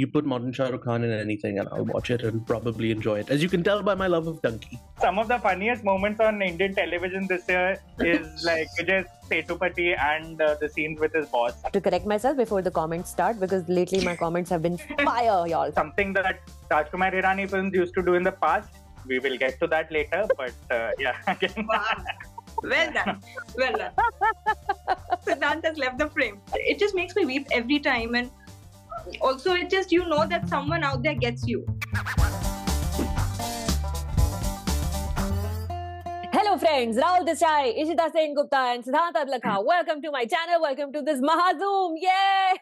You put modern Shah Rukh Khan in anything and I'll watch it and probably enjoy it. As you can tell by my love of Donkey. Some of the funniest moments on Indian television this year is like Vijay Sethupathi and the scenes with his boss. To correct myself before the comments start, because lately my comments have been fire, y'all. Something that Rajkumar Hirani films used to do in the past. We will get to that later, but yeah. Wow. Well done. Well done. Siddhant has left the frame. It just makes me weep every time, and also it just, you know that someone out there gets you. Hello friends, Rahul Desai, Ishita Sengupta and Siddhant Adlakha. Welcome to my channel. Welcome to this Mahazoom. Yay!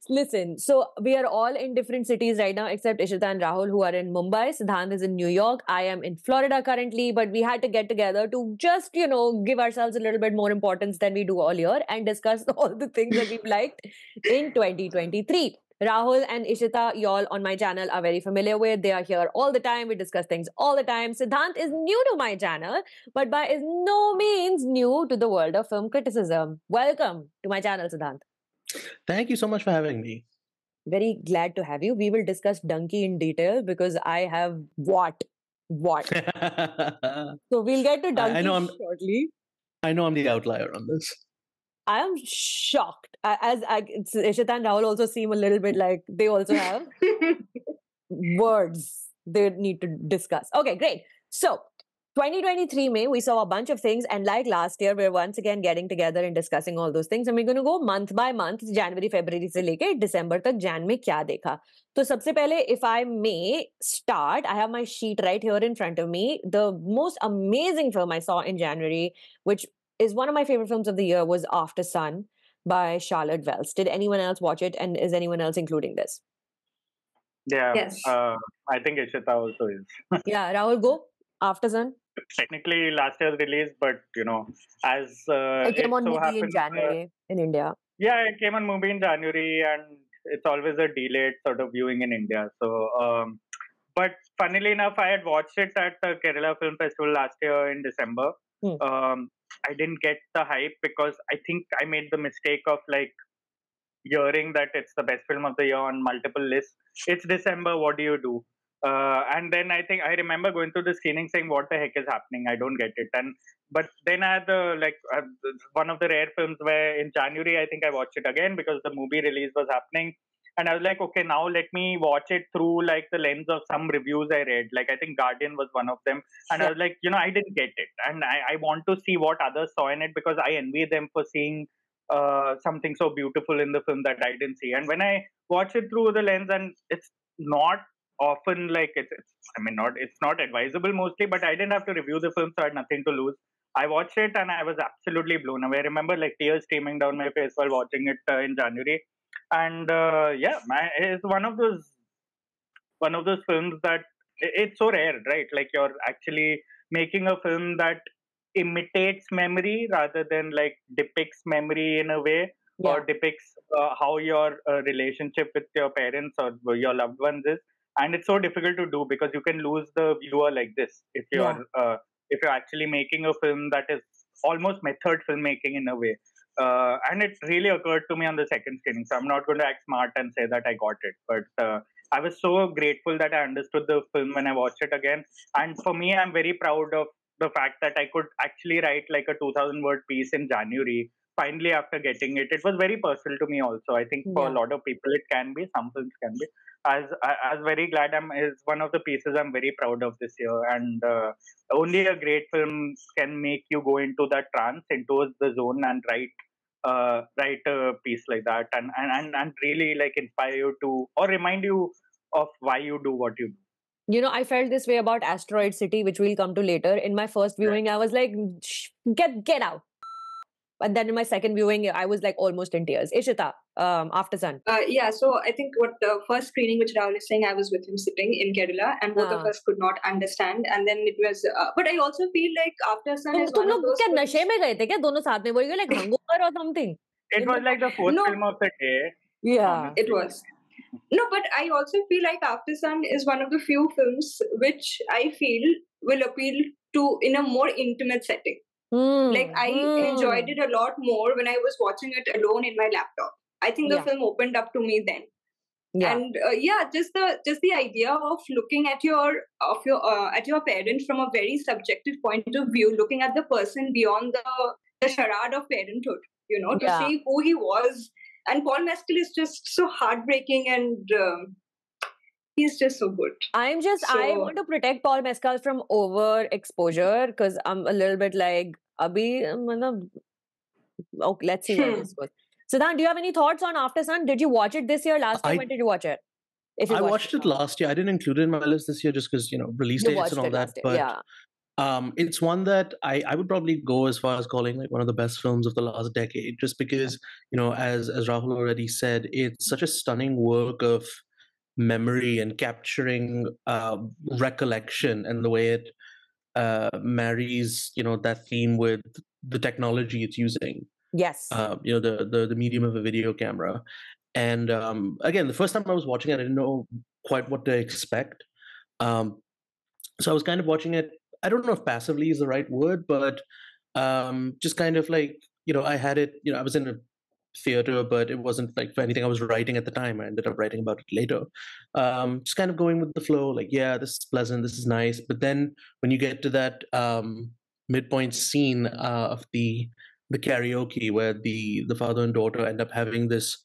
Listen, so we are all in different cities right now except Ishita and Rahul, who are in Mumbai. Siddhant is in New York. I am in Florida currently, but we had to get together to just, give ourselves a little bit more importance than we do all year and discuss all the things that we've liked in 2023. Rahul and Ishita, y'all on my channel are very familiar with. They are here all the time. We discuss things all the time. Siddhant is new to my channel, but by is no means new to the world of film criticism. Welcome to my channel, Siddhant. Thank you so much for having me. Very glad to have you. We will discuss Donkey in detail because I have what. So we'll get to Donkey shortly. I know I'm the outlier on this. I am shocked. Ishita and Rahul also seem a little bit like they also have words they need to discuss. Okay, great. So 2023 May, we saw a bunch of things, and like last year, we're once again getting together and discussing all those things, and we're going to go month by month, January, February se leke December tak, Jan mein kya dekha. So sabse pehle, if I may start, I have my sheet right here in front of me. The most amazing film I saw in January, which is one of my favorite films of the year, was Aftersun by Charlotte Wells. Did anyone else watch it, and is anyone else including this? Yeah, yes. I think Ishita also is. Yeah, Rahul, go. Aftersun. Technically last year's release, but as it came on so movie happens, in January in India. Yeah, it came on movie in January, and it's always a delayed sort of viewing in India. So, but funnily enough, I had watched it at the Kerala Film Festival last year in December. I didn't get the hype because I think I made the mistake of like hearing that it's the best film of the year on multiple lists. It's December, what do you do? And then I think I remember going to the screening saying, what the heck is happening? I don't get it. But then I had one of the rare films where in January, I think I watched it again because the movie release was happening. And I was like, okay, now let me watch it through like the lens of some reviews I read. Like I think Guardian was one of them. And I was like, I didn't get it. And I want to see what others saw in it because I envy them for seeing something so beautiful in the film that I didn't see. And when I watch it through the lens, and it's not often like it's not advisable mostly, but I didn't have to review the film, so I had nothing to lose. I watched it and I was absolutely blown away. I remember like tears streaming down my face while watching it in January. And it's one of those films that it's so rare, right? Like you're actually making a film that imitates memory rather than like depicts memory in a way, or depicts how your relationship with your parents or your loved ones is. And it's so difficult to do because you can lose the viewer like this if you're actually making a film that is almost method filmmaking in a way. And it really occurred to me on the second screening. So I'm not going to act smart and say that I got it. But I was so grateful that I understood the film when I watched it again. And for me, I'm very proud of the fact that I could actually write like a 2,000-word piece in January. Finally, after getting it, it was very personal to me also. I think for a lot of people, it can be. Some films can be. I was very glad it's one of the pieces I'm very proud of this year. And only a great film can make you go into that trance, into the zone, and write a piece like that, and really like inspire you to, or remind you of why you do what you do. I felt this way about Asteroid City, which we'll come to later. In my first viewing, I was like, get out. But then in my second viewing, I was like almost in tears. Ishita, Aftersun. So I think what the first screening which Rahul is saying, I was with him sitting in Kerala, and both of us could not understand. And then it was, but I also feel like Aftersun is one of those. तुम लोग क्या नशे में गए थे क्या दोनों साथ में? Were you like hungover or something? It was like the fourth film of the day. Yeah, it was. No, but I also feel like Aftersun is one of the few films which I feel will appeal to in a more intimate setting. Like I enjoyed it a lot more when I was watching it alone in my laptop. I think the film opened up to me then. Yeah. And just the idea of looking at your parent from a very subjective point of view, looking at the person beyond the charade of parenthood, to see who he was. And Paul Mescal is just so heartbreaking, and he's just so good. I want to protect Paul Mescal from overexposure, because I'm a little bit like, let's see where this goes. Siddhant, do you have any thoughts on Aftersun? Did you watch it this year, last year? When did you watch it? I watched it last year. I didn't include it in my list this year just because, release dates and all that. But it's one that I would probably go as far as calling like one of the best films of the last decade, just because, as Rahul already said, it's such a stunning work of memory and capturing recollection, and the way it marries, that theme with the technology it's using. Yes. The medium of a video camera. And again, the first time I was watching it, I didn't know quite what to expect. So I was kind of watching it, I don't know if passively is the right word, but just kind of like, I had it, I was in a theater, but it wasn't like for anything I was writing at the time. I ended up writing about it later. Just kind of going with the flow, like, yeah, this is pleasant, this is nice. But then when you get to that midpoint scene of the karaoke where the father and daughter end up having this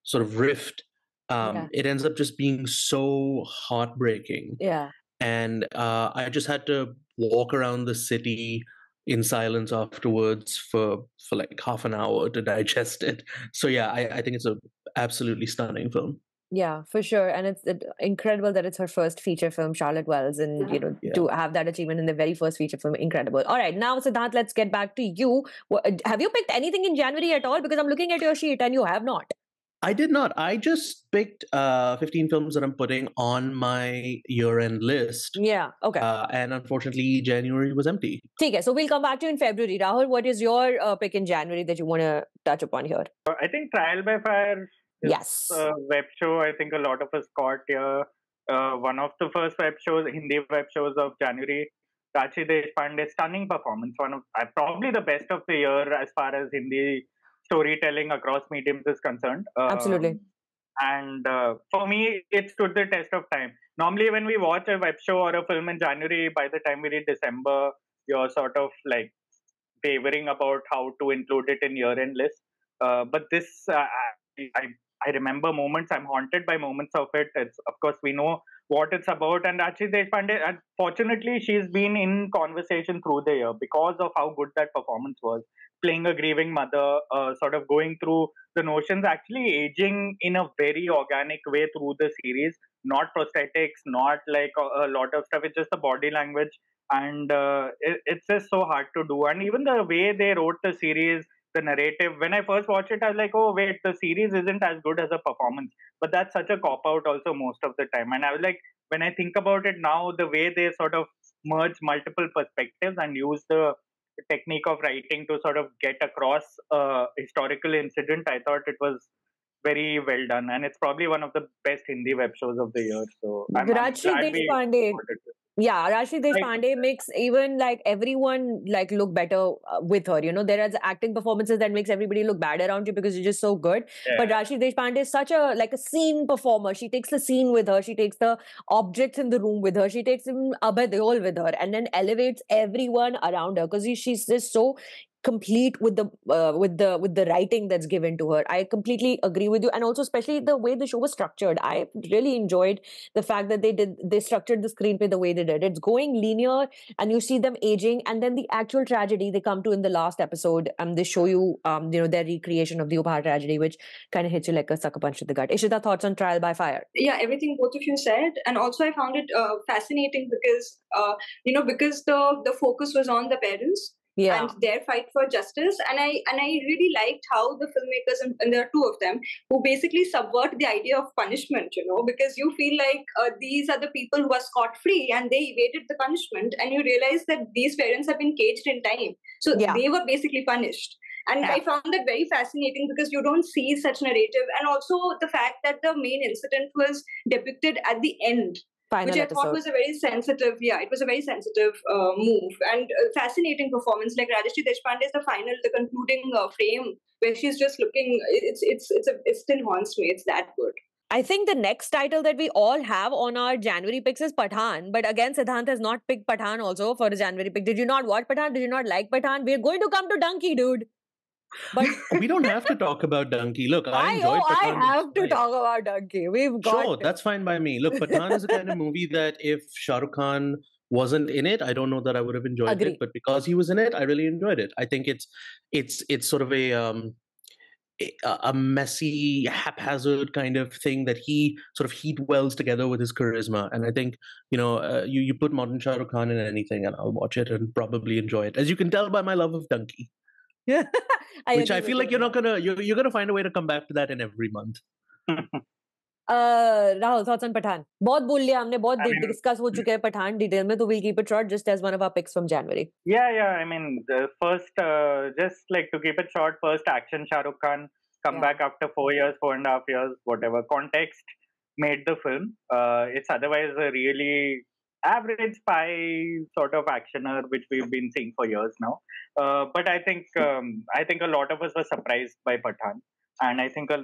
sort of rift, it ends up just being so heartbreaking. Yeah. And I just had to walk around the city in silence afterwards for like half an hour to digest it. So yeah, I think it's an absolutely stunning film. Yeah, for sure. And it's incredible that it's her first feature film, Charlotte Wells, and to have that achievement in the very first feature film, incredible. All right, now Siddhant, let's get back to you. Have you picked anything in January at all? Because I'm looking at your sheet and you have not. I did not. I just picked 15 films that I'm putting on my year-end list. Yeah, okay. And unfortunately, January was empty. Okay, so we'll come back to you in February. Rahul, what is your pick in January that you want to touch upon here? I think Trial by Fire is a web show I think a lot of us caught here. One of the first Hindi web shows of January. Rachi Deshpande, stunning performance. One of probably the best of the year as far as Hindi storytelling across mediums is concerned. Absolutely. And for me, it stood the test of time. Normally, when we watch a web show or a film in January, by the time we reach December, you're sort of like wavering about how to include it in year-end list. But this, I remember moments. I'm haunted by moments of it. It's, of course, we know what it's about. And Rachi Deshpande, fortunately, she's been in conversation through the year because of how good that performance was. Playing a grieving mother, sort of going through the notions, actually aging in a very organic way through the series. Not prosthetics, not like a lot of stuff. It's just the body language. And it's just so hard to do. And even the way they wrote the series, the narrative, when I first watched it, I was like, oh, wait, the series isn't as good as a performance. But that's such a cop-out also most of the time. And I was like, when I think about it now, the way they sort of merge multiple perspectives and use the technique of writing to sort of get across a historical incident, I thought it was very well done. And it's probably one of the best Hindi web shows of the year. So Rachi Deshpande. Yeah, Rachi Deshpande makes even like everyone like look better with her. There are acting performances that makes everybody look bad around you because you're just so good. Yeah. But Rachi Deshpande is such a scene performer. She takes the scene with her. She takes the objects in the room with her. She takes Abhay Deol with her, and then elevates everyone around her because she's just so complete with the writing that's given to her. I completely agree with you, and also especially the way the show was structured. I really enjoyed the fact that they structured the screenplay the way they did. It's going linear, and you see them aging, and then the actual tragedy they come to in the last episode. They show you their recreation of the Upahar tragedy, which kind of hits you like a sucker punch to the gut. Ishita, thoughts on Trial by Fire? Yeah, everything both of you said, and also I found it fascinating because because the focus was on the parents. Yeah. And their fight for justice, and I really liked how the filmmakers, and there are two of them, who basically subvert the idea of punishment, because you feel like these are the people who are scot-free and they evaded the punishment, and you realize that these parents have been caged in time, so they were basically punished. And I found that very fascinating because you don't see such narrative, and also the fact that the main incident was depicted at the end. Final which I episode. thought was a very sensitive, it was a very sensitive move and fascinating performance. Like Rajeshri Deshpande's the concluding frame where she's just looking. It still haunts me. It's that good. I think the next title that we all have on our January picks is Pathaan. But again, Siddhant has not picked Pathaan also for a January pick. Did you not watch Pathaan? Did you not like Pathaan? We're going to come to Donkey, dude. But we don't have to talk about Donkey. Look, I enjoyed Pathaan. I have to talk about Donkey. We've got Sure, that's fine by me. Look, Pathaan is the kind of movie that if Shah Rukh Khan wasn't in it, I don't know that I would have enjoyed it. But because he was in it, I really enjoyed it. I think it's sort of a messy, haphazard kind of thing that he sort of heat wells together with his charisma. And I think, you put modern Shah Rukh Khan in anything and I'll watch it and probably enjoy it. As you can tell by my love of Donkey. Yeah. Which I feel like you're gonna find a way to come back to that in every month. Rahul, thoughts on Pathaan? बहुत बोल लिया हमने, बहुत discuss हो चुके हैं Pathaan detail में, so we'll keep it short just as one of our picks from January. Yeah. I mean, the first, just like to keep it short, first action Shah Rukh Khan come back after 4 years, 4.5 years, whatever. Context made the film. It's otherwise a really average spy sort of actioner, which we've been seeing for years now. But I think a lot of us were surprised by Pathaan. And I think a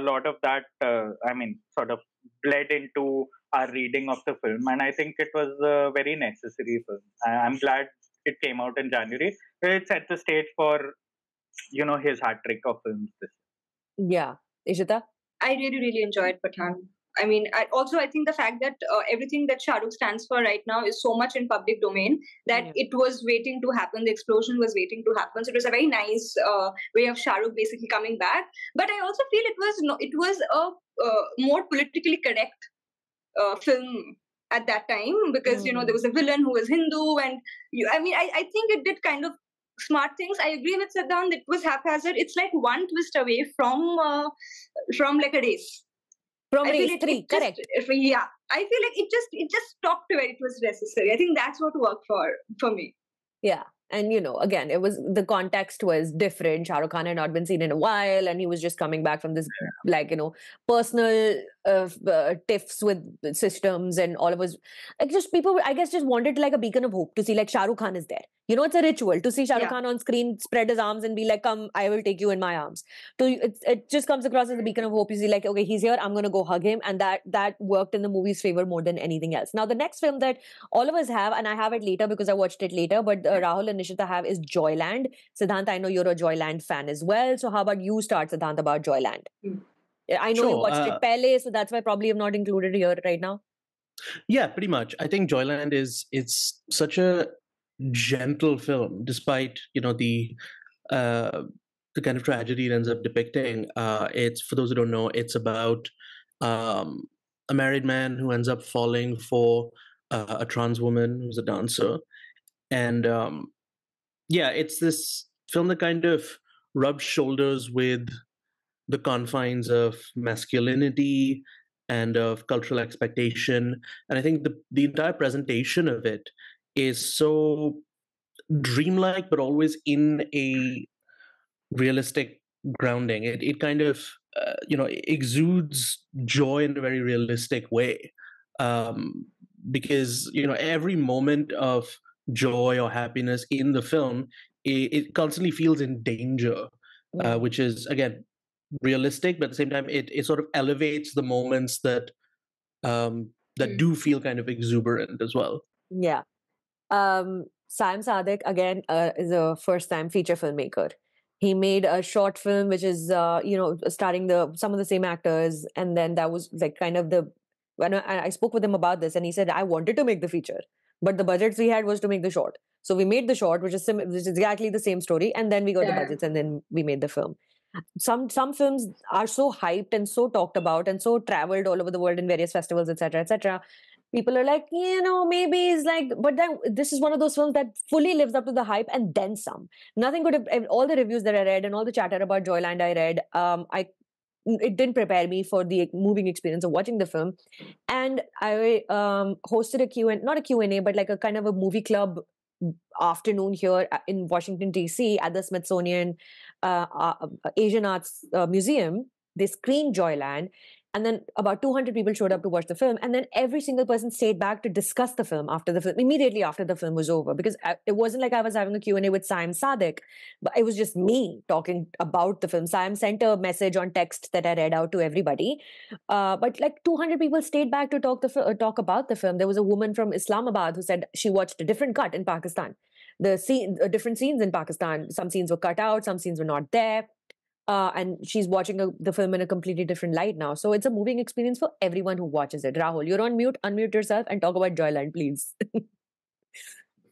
lot of that, sort of bled into our reading of the film. And I think it was a very necessary film. I'm glad it came out in January. It set the stage for, his hat trick of films this year. Yeah. Ishita? I really, really enjoyed Pathaan. I mean, I think the fact that everything that Shah Rukh stands for right now is so much in public domain that it was waiting to happen. The explosion was waiting to happen. So it was a very nice way of Shah Rukh basically coming back. But I also feel it was a more politically correct film at that time because there was a villain who was Hindu, and I think it did kind of smart things. I agree with Siddhant. It was haphazard. It's like one twist away from like a race. From race 3, correct. Yeah. I feel like it just stopped where it was necessary. I think that's what worked for me. Yeah. And, again, the context was different. Shah Rukh Khan had not been seen in a while, and he was just coming back from this, personal tiffs with systems, and all of us, people, I guess, just wanted like a beacon of hope to see like Shah Rukh Khan is there. It's a ritual to see Shah Rukh Khan on screen, spread his arms and be like, come, I will take you in my arms. So it just comes across as a beacon of hope. You see like, okay, he's here, I'm going to go hug him. And that worked in the movie's favor more than anything else. Now, the next film that all of us have, and I have it later because I watched it later, but Rahul and Ishita have is Joyland. Siddhant, I know you're a Joyland fan as well. So how about you start, Siddhant, about Joyland? I know you watched it pehle, so that's why probably you've not included here right now. Yeah, pretty much. I think Joyland it's such a gentle film, despite the kind of tragedy it ends up depicting. It's, for those who don't know, it's about a married man who ends up falling for a trans woman who's a dancer, and it's this film that kind of rubs shoulders with the confines of masculinity and of cultural expectation. And I think the entire presentation of it is so dreamlike, but always in a realistic grounding. It kind of, exudes joy in a very realistic way. Because, every moment of joy or happiness in the film, it constantly feels in danger, which is, again, realistic, but at the same time, it sort of elevates the moments that do feel kind of exuberant as well. Yeah. Saim Sadiq, again, is a first-time feature filmmaker. He made a short film, which is, starring some of the same actors. And then that was like kind of when I spoke with him about this, and he said, I wanted to make the feature, but the budgets we had was to make the short. So we made the short, which is exactly the same story. And then we got the budgets, and then we made the film. Some films are so hyped and so talked about and so traveled all over the world in various festivals, etc., etc. People are like, maybe it's like, but then this is one of those films that fully lives up to the hype and then some. Nothing could have, all the reviews that I read and all the chatter about Joyland I read, it didn't prepare me for the moving experience of watching the film. And I hosted not a Q&A, but like a kind of a movie club afternoon here in Washington, D.C. at the Smithsonian Asian Arts Museum. They screened Joyland. And then about 200 people showed up to watch the film. And then every single person stayed back to discuss the film immediately after the film was over. Because it wasn't like I was having a Q&A with Saim Sadiq, but it was just me talking about the film. Saim sent a message on text that I read out to everybody. But like 200 people stayed back to talk about the film. There was a woman from Islamabad who said she watched a different cut in Pakistan. Different scenes in Pakistan. Some scenes were cut out, some scenes were not there. And she's watching the film in a completely different light now. So it's a moving experience for everyone who watches it. Rahul, you're on mute. Unmute yourself and talk about Joyland, please.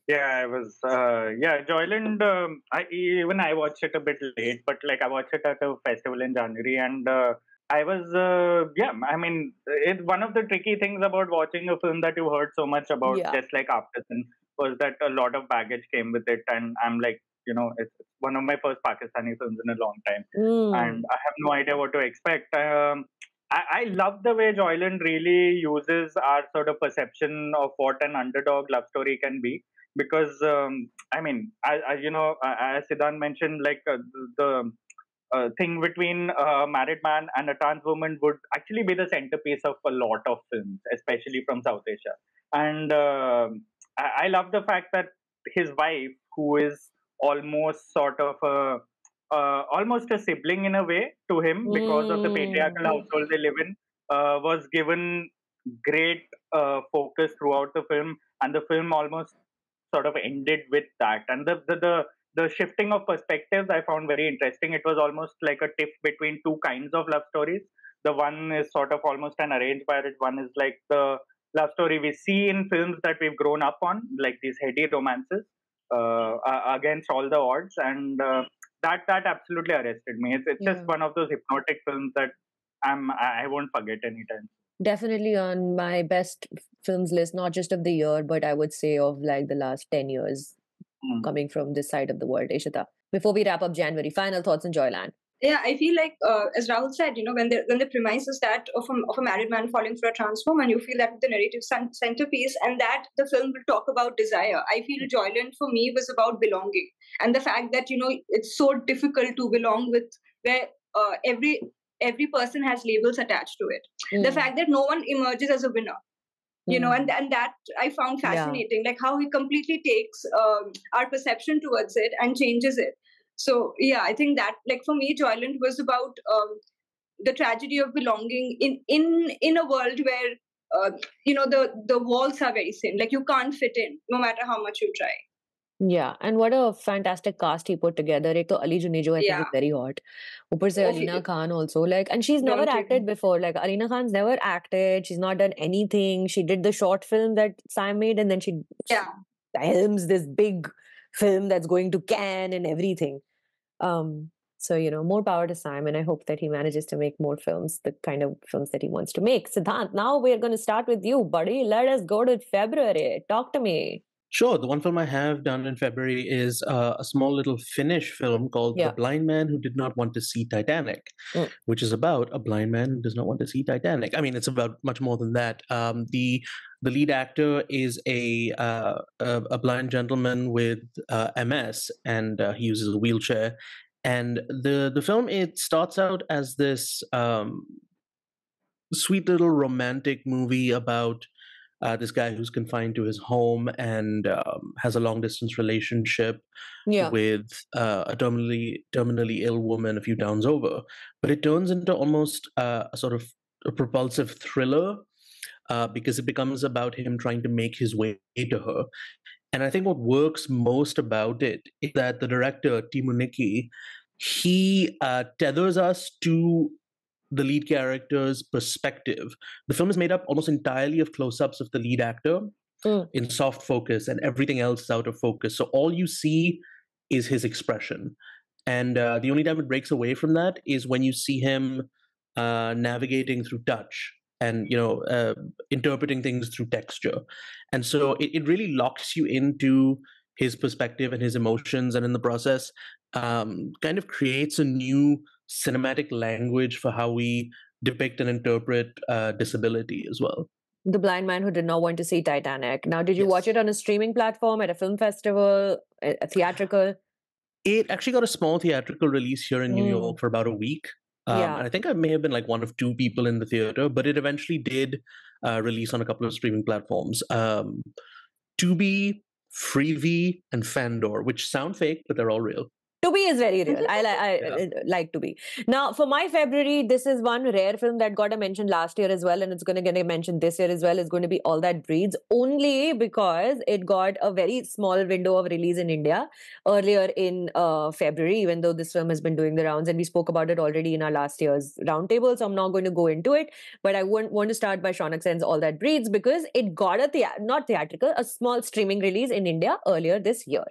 Yeah, I was. Joyland. I watched it a bit late, but like I watched it at a festival in January, and I was. I mean, it's one of the tricky things about watching a film that you heard so much about, just like Aftersun, was that a lot of baggage came with it, and I'm like, it's one of my first Pakistani films in a long time, and I have no idea what to expect. I love the way Joyland really uses our sort of perception of what an underdog love story can be. Because as Siddhant mentioned, like the thing between a married man and a trans woman would actually be the centerpiece of a lot of films, especially from South Asia. And I love the fact that his wife, who is almost sort of almost a sibling in a way to him because of the patriarchal household they live in, was given great focus throughout the film, and the film almost sort of ended with that. And the shifting of perspectives I found very interesting. It was almost like a tiff between two kinds of love stories. The one is sort of almost an arranged marriage. One is like the love story we see in films that we've grown up on, like these heady romances against all the odds. And that absolutely arrested me. It's just one of those hypnotic films that I won't forget anytime. Definitely on my best films list, not just of the year, but I would say of like the last 10 years coming from this side of the world. Ishita, before we wrap up January, final thoughts on Joyland. Yeah, I feel like, as Rahul said, when the premise is that of a married man falling for a trans woman, you feel that the narrative centerpiece, and that the film will talk about desire. I feel Joyland for me was about belonging, and the fact that it's so difficult to belong with where every person has labels attached to it. The fact that no one emerges as a winner. And that I found fascinating, like how he completely takes our perception towards it and changes it. So I think that, like, for me, Joyland was about the tragedy of belonging in a world where the walls are very thin. Like, you can't fit in no matter how much you try. Yeah, and what a fantastic cast he put together. Ek to Ali Junejo, I think, is very hot. Upar se Alina Khan also, like, and she's never acted before. Like, Alina Khan's never acted. She's not done anything. She did the short film that Sam made, and then she helms this big film that's going to Cannes and everything. So, more power to Sam, and I hope that he manages to make more films, the kind of films that he wants to make. Siddhant, now we're going to start with you, buddy. Let us go to February. Talk to me. Sure. The one film I have done in February is a small little Finnish film called The Blind Man Who Did Not Want to See Titanic, which is about a blind man who does not want to see Titanic. I mean, it's about much more than that. The lead actor is a blind gentleman with MS, and he uses a wheelchair. And the film, it starts out as this sweet little romantic movie about this guy who's confined to his home and has a long distance relationship with a terminally ill woman a few towns over. But it turns into almost a sort of a propulsive thriller because it becomes about him trying to make his way to her. And I think what works most about it is that the director, Timo Nikki, he tethers us to the lead character's perspective. The film is made up almost entirely of close-ups of the lead actor in soft focus, and everything else is out of focus. So all you see is his expression. And the only time it breaks away from that is when you see him navigating through touch and, interpreting things through texture. And so it really locks you into his perspective and his emotions, and in the process kind of creates a new cinematic language for how we depict and interpret disability as well. The Blind Man Who Did Not Want to See Titanic. Now, did you watch it on a streaming platform, at a film festival, a theatrical? It actually got a small theatrical release here in New York for about a week. And I think I may have been like one of two people in the theater, but it eventually did release on a couple of streaming platforms. Tubi, Freevee, and Fandor, which sound fake, but they're all real. Tubi is very real. I like Tubi. Now, for my February, this is one rare film that got a mention last year as well, and it's going to get a mention this year as well. It's going to be All That Breeds, only because it got a very small window of release in India earlier in February, even though this film has been doing the rounds, and we spoke about it already in our last year's roundtable, so I'm not going to go into it. But I want to start by Shaunak Sen's All That Breeds because it got a small streaming release in India earlier this year,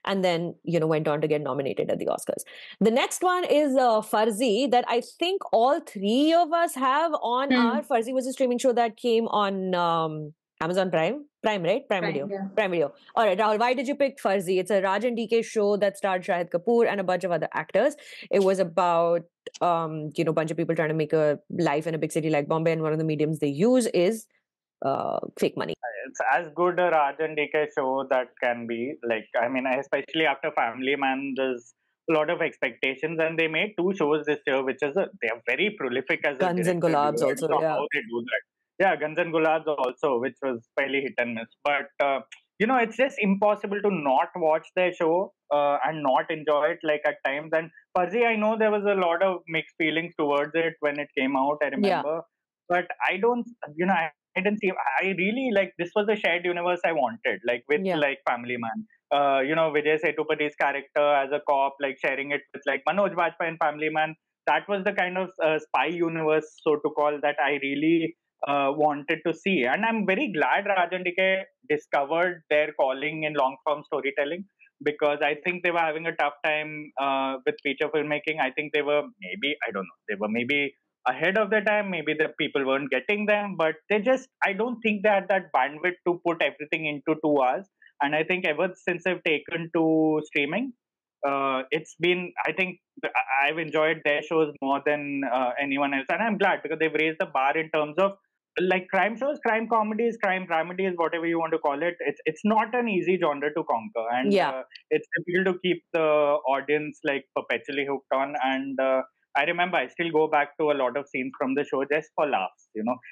and then went on to get nominated at the Oscars. The next one is Farzi, that I think all three of us have on our. Farzi was a streaming show that came on Amazon Prime, right? Prime Video. Yeah. Prime Video. All right, Rahul, why did you pick Farzi? It's a Raj and DK show that starred Shahid Kapoor and a bunch of other actors. It was about a bunch of people trying to make a life in a big city like Bombay, and one of the mediums they use is fake money. It's as good a Raj and DK show that can be. Especially after Family Man, there's a lot of expectations, and they made two shows this year, which is they are very prolific as Guns and Gulabs also. Yeah. How they do that. Yeah, Guns and Gulabs also, which was fairly hit and miss. But it's just impossible to not watch their show and not enjoy it. Like at times, and Farzi, I know there was a lot of mixed feelings towards it when it came out. I remember, but I don't. I didn't see. I really this was the shared universe I wanted, with Family Man. Vijay Sethupathiy's character as a cop, sharing it with Manoj Bajpayee in Family Man. That was the kind of spy universe, so to call, that I really wanted to see. And I'm very glad Raj and DK discovered their calling in long form storytelling, because I think they were having a tough time with feature filmmaking. I think they were maybe ahead of the time, maybe the people weren't getting them, but I don't think they had that bandwidth to put everything into 2 hours. And I think ever since they've taken to streaming, it's been, I think I've enjoyed their shows more than anyone else. And I'm glad, because they've raised the bar in terms of crime shows, crime comedies, crime dramedies, whatever you want to call it. It's not an easy genre to conquer, and it's difficult to keep the audience perpetually hooked on. And I remember I still go back to a lot of scenes from the show just for laughs,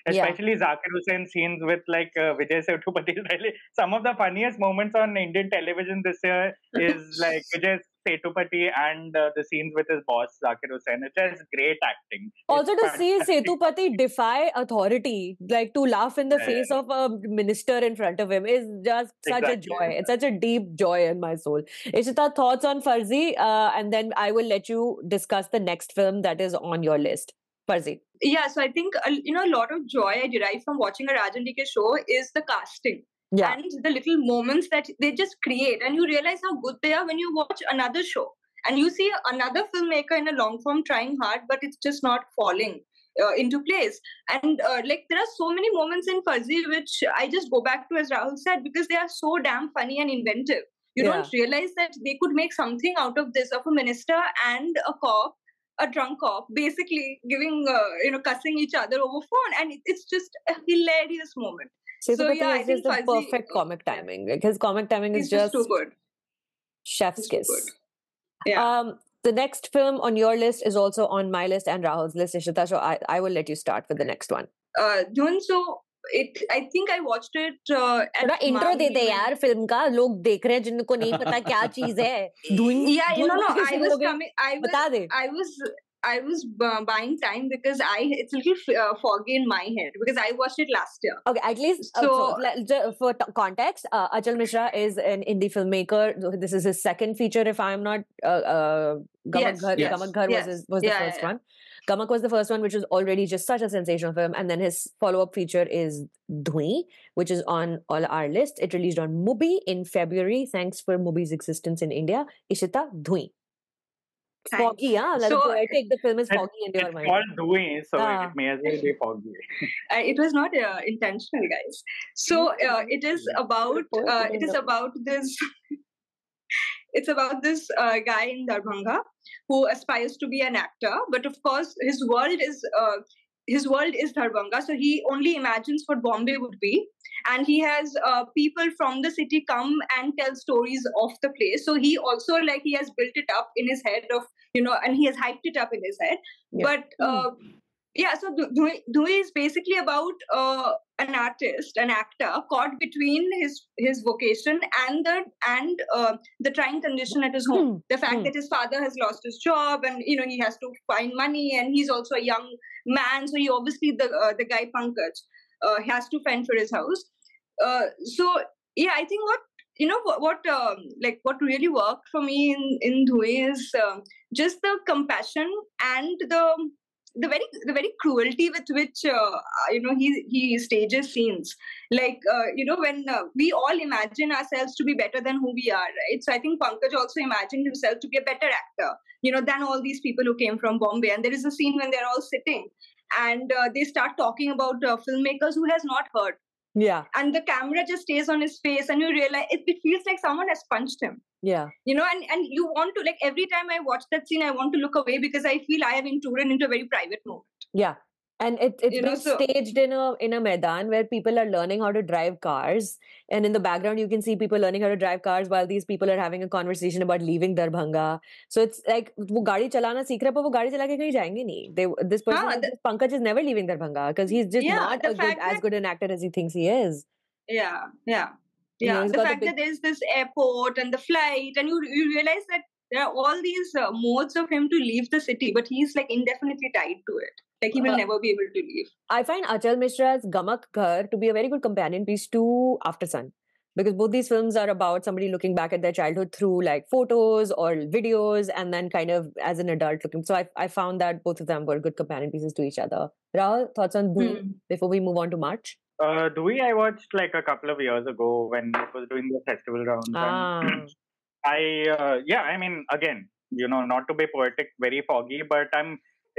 especially Zakir Hussain scenes with Vijay Sethupathi. Really, some of the funniest moments on Indian television this year is Vijay Sethupathi and the scenes with his boss Zakir Hussain. It's just great acting. Also, to see Sethupathi defy authority, to laugh in the face of a minister in front of him, is just such a joy. It's such a deep joy in my soul. Ishita, thoughts on Farzi? And then I will let you discuss the next film that is on your list. Farzi. Yeah, so I think a lot of joy I derive from watching a Raj and DK show is the casting. Yeah. And the little moments that they just create, and you realize how good they are when you watch another show and you see another filmmaker in a long form trying hard, but it's just not falling into place. And there are so many moments in Farzi which I just go back to, as Rahul said, because they are so damn funny and inventive. You don't realize that they could make something out of this, of a minister and a cop, a drunk cop, basically giving cussing each other over phone, and it's just a hilarious moment. I think the perfect comic timing. His comic timing is just too good. Chef's kiss. Yeah. The next film on your list is also on my list and Rahul's list, Ishita. So I will let you start with the next one. Dhuin, I think I watched it at intro दे दे यार film का लोग देख रहे हैं जिनको नहीं पता क्या चीज है. I was buying time because it's a little foggy in my head because I watched it last year. Okay, at least for context, Achal Mishra is an indie filmmaker. This is his second feature, if I'm not. Gamak Ghar was the first one. Gamak was the first one, which was already just such a sensational film. And then his follow-up feature is Dhuin, which is on all our lists. It released on Mubi in February. Thanks for Mubi's existence in India. Ishita, Dhuin. Foggy, yeah. I take the film as foggy in your mind. It's called Dhuin, so it may as well be foggy. It was not intentional, guys. So it is about this. It's about this guy in Darbhanga who aspires to be an actor, but of course his world is Darbhanga, so he only imagines what Bombay would be, and he has people from the city come and tell stories of the place. So he also he has built it up in his head of and he has hyped it up in his head. Yeah. But so Dhuin is basically about an artist, an actor caught between his vocation and the trying condition at his home. The fact that his father has lost his job, and he has to find money, and he's also a young man, so he obviously the guy Pankaj has to fend for his house. I think what really worked for me in Dhuin is just the compassion and the very cruelty with which he stages scenes, like when we all imagine ourselves to be better than who we are, right? So I think Pankaj also imagined himself to be a better actor than all these people who came from Bombay. And there is a scene when they're all sitting and they start talking about filmmakers who has not heard. Yeah. And the camera just stays on his face, and you realize it feels like someone has punched him. Yeah. And you want to, like, every time I watch that scene, I want to look away because I feel I have intruded into a very private moment. Yeah. And it's been staged in a Maidan where people are learning how to drive cars. And in the background, you can see people learning how to drive cars while these people are having a conversation about leaving Darbhanga. So it's like, wo gaadi chalana seekh raha, but wo gaadi chala ke kahin jayenge nahi. This person, Pankaj is never leaving Darbhanga because he's just not as good an actor as he thinks he is. Yeah. The fact that there's this airport and the flight, and you realize that there are all these modes of him to leave the city, but he's like indefinitely tied to it. Like he will never be able to leave. I find Achal Mishra's Gamak Ghar to be a very good companion piece to Aftersun, because both these films are about somebody looking back at their childhood through like photos or videos, and then kind of as an adult looking. So I found that both of them were good companion pieces to each other. Rahul, thoughts on Dhuin before we move on to March? Dhuin I watched like a couple of years ago when it was doing the festival rounds. I mean, again, not to be poetic, very foggy, but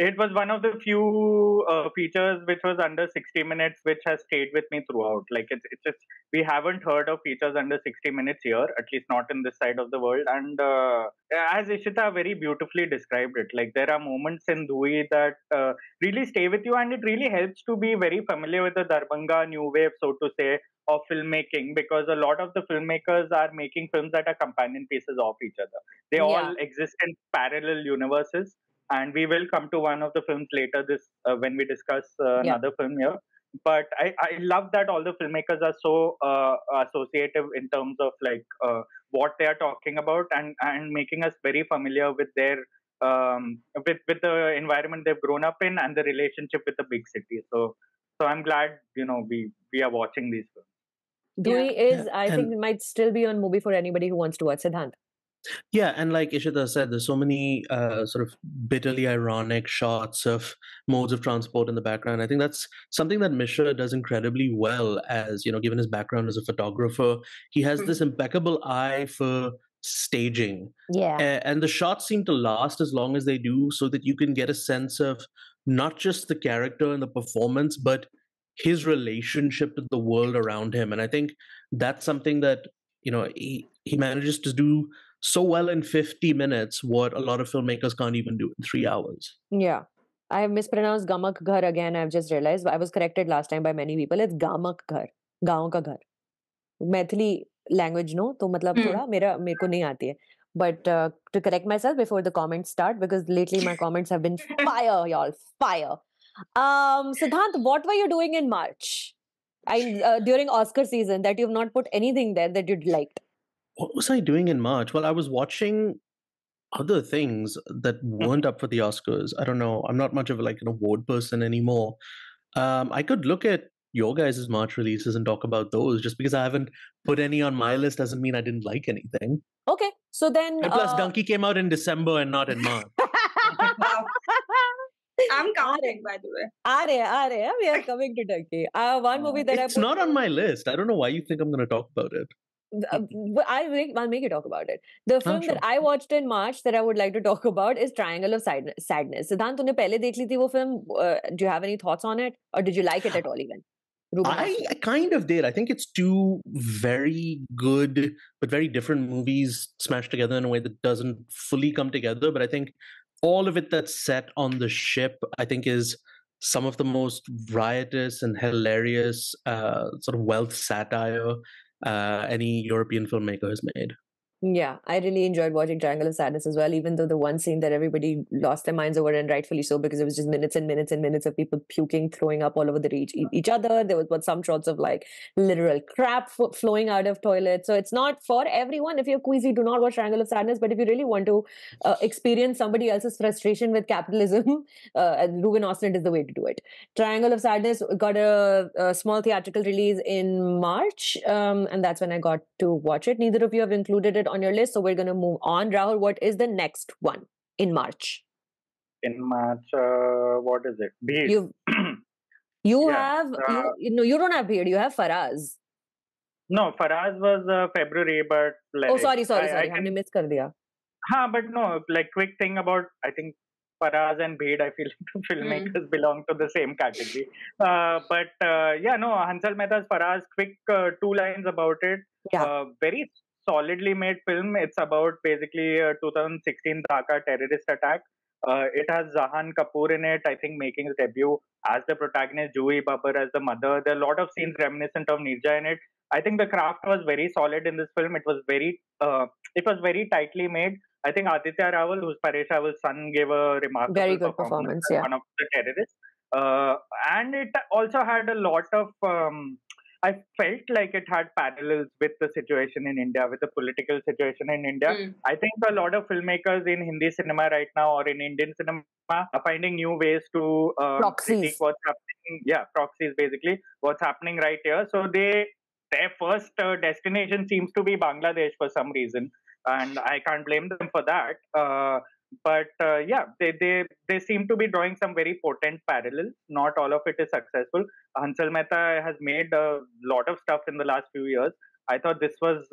it was one of the few features which was under 60 minutes, which has stayed with me throughout. Like it's just, we haven't heard of features under 60 minutes here, at least not in this side of the world. And as Ishita very beautifully described it, like there are moments in Dhuin that really stay with you, and it really helps to be very familiar with the Darbhanga new wave, so to say, of filmmaking, because a lot of the filmmakers are making films that are companion pieces of each other. They all exist in parallel universes. And we will come to one of the films later when we discuss another film here. But I love that all the filmmakers are so associative in terms of like what they are talking about, and making us very familiar with their with the environment they've grown up in and the relationship with the big city. So I'm glad we are watching these films. Dhuin I think it might still be on movie for anybody who wants to watch. Siddhant. Yeah, and like Ishita said, there's so many sort of bitterly ironic shots of modes of transport in the background. I think that's something that Mishra does incredibly well, as given his background as a photographer. He has this impeccable eye for staging. Yeah. And the shots seem to last as long as they do, so that you can get a sense of not just the character and the performance, but his relationship to the world around him. And I think that's something that he manages to do so well in 50 minutes, what a lot of filmmakers can't even do in 3 hours. Yeah. I have mispronounced Gamak Ghar again. I've just realized. I was corrected last time by many people. It's Gamak Ghar. Gaon ka ghar. Maithili language, no? To matlab thoda mere ko nahi aati hai. But to correct myself before the comments start, because lately my comments have been fire, y'all. Fire. Siddhant, what were you doing in March? During Oscar season that you've not put anything there that you'd liked? What was I doing in March? Well, I was watching other things that weren't up for the Oscars. I don't know. I'm not much of an award person anymore. I could look at your guys' March releases and talk about those. Just because I haven't put any on my list doesn't mean I didn't like anything. Okay, so then... And plus, Donkey came out in December and not in March. I'm counting, by the way. Are. We are coming to Turkey. One movie that it's not on my list. I don't know why you think I'm going to talk about it. I'll make you talk about it. The film that I watched in March that I would like to talk about is Triangle of Sadness. Siddhant, तूने पहले देख ली थी वो film. Do you have any thoughts on it, or did you like it at all even? I kind of did. I think it's two very good but very different movies smashed together in a way that doesn't fully come together. But I think all of it that's set on the ship, I think, is some of the most riotous and hilarious sort of wealth satire any European filmmaker has made. Yeah, I really enjoyed watching Triangle of Sadness as well, even though the one scene that everybody lost their minds over, and rightfully so, because it was just minutes and minutes and minutes of people puking, throwing up all over each other. There was some shots of like literal crap flowing out of toilets. So it's not for everyone. If you're queasy, do not watch Triangle of Sadness. But if you really want to experience somebody else's frustration with capitalism, Ruben Ostlund is the way to do it. Triangle of Sadness got a small theatrical release in March, and that's when I got to watch it. Neither of you have included it on your list, so we're going to move on. Rahul, what is the next one in March? In March, what is it? Bheed. You don't have Bheed, you have Faraaz. No, Faraaz was February, but like... sorry. I missed kar diya. But no, like quick thing about, I think Faraaz and Bheed, I feel like the filmmakers belong to the same category. Hansal Mehta's Faraaz, quick 2 lines about it. Yeah. Very solidly made film. It's about basically 2016 Dhaka terrorist attack. It has Zahan Kapoor in it, I think making his debut as the protagonist, Juhi Babbar as the mother. There are a lot of scenes reminiscent of Nirja in it. I think the craft was very solid in this film. It was very tightly made. I think Aditya Rawal, who's Paresh Rawal's son, gave a remarkable very good performance as one of the terrorists. And it also had a lot of... I felt like it had parallels with the situation in India, with the political situation in India. I think a lot of filmmakers in Hindi cinema right now or in Indian cinema are finding new ways to critique what's happening. Yeah, proxies basically, what's happening right here. So their first destination seems to be Bangladesh for some reason. And I can't blame them for that. They seem to be drawing some very potent parallels. Not all of it is successful. Hansal Mehta has made a lot of stuff in the last few years. I thought this was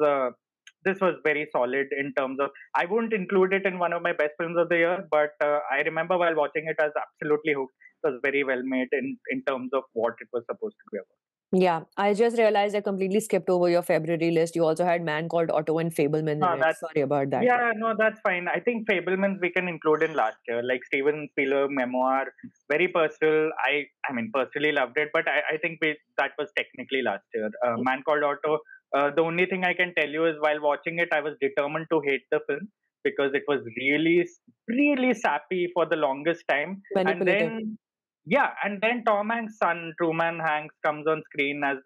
very solid in terms of... I wouldn't include it in one of my best films of the year, but I remember while watching it, I was absolutely hooked. It was very well made in terms of what it was supposed to be about. Yeah, I just realized I completely skipped over your February list. You also had Man Called Otto and Fabelmans in it. Sorry about that. Yeah, no, that's fine. I think Fabelmans we can include in last year. Like Steven Spielberg memoir, very personal. I personally loved it, but I think that was technically last year. Man Called Otto, the only thing I can tell you is while watching it, I was determined to hate the film because it was really, really sappy for the longest time. And then Tom Hanks' son, Truman Hanks, comes on screen as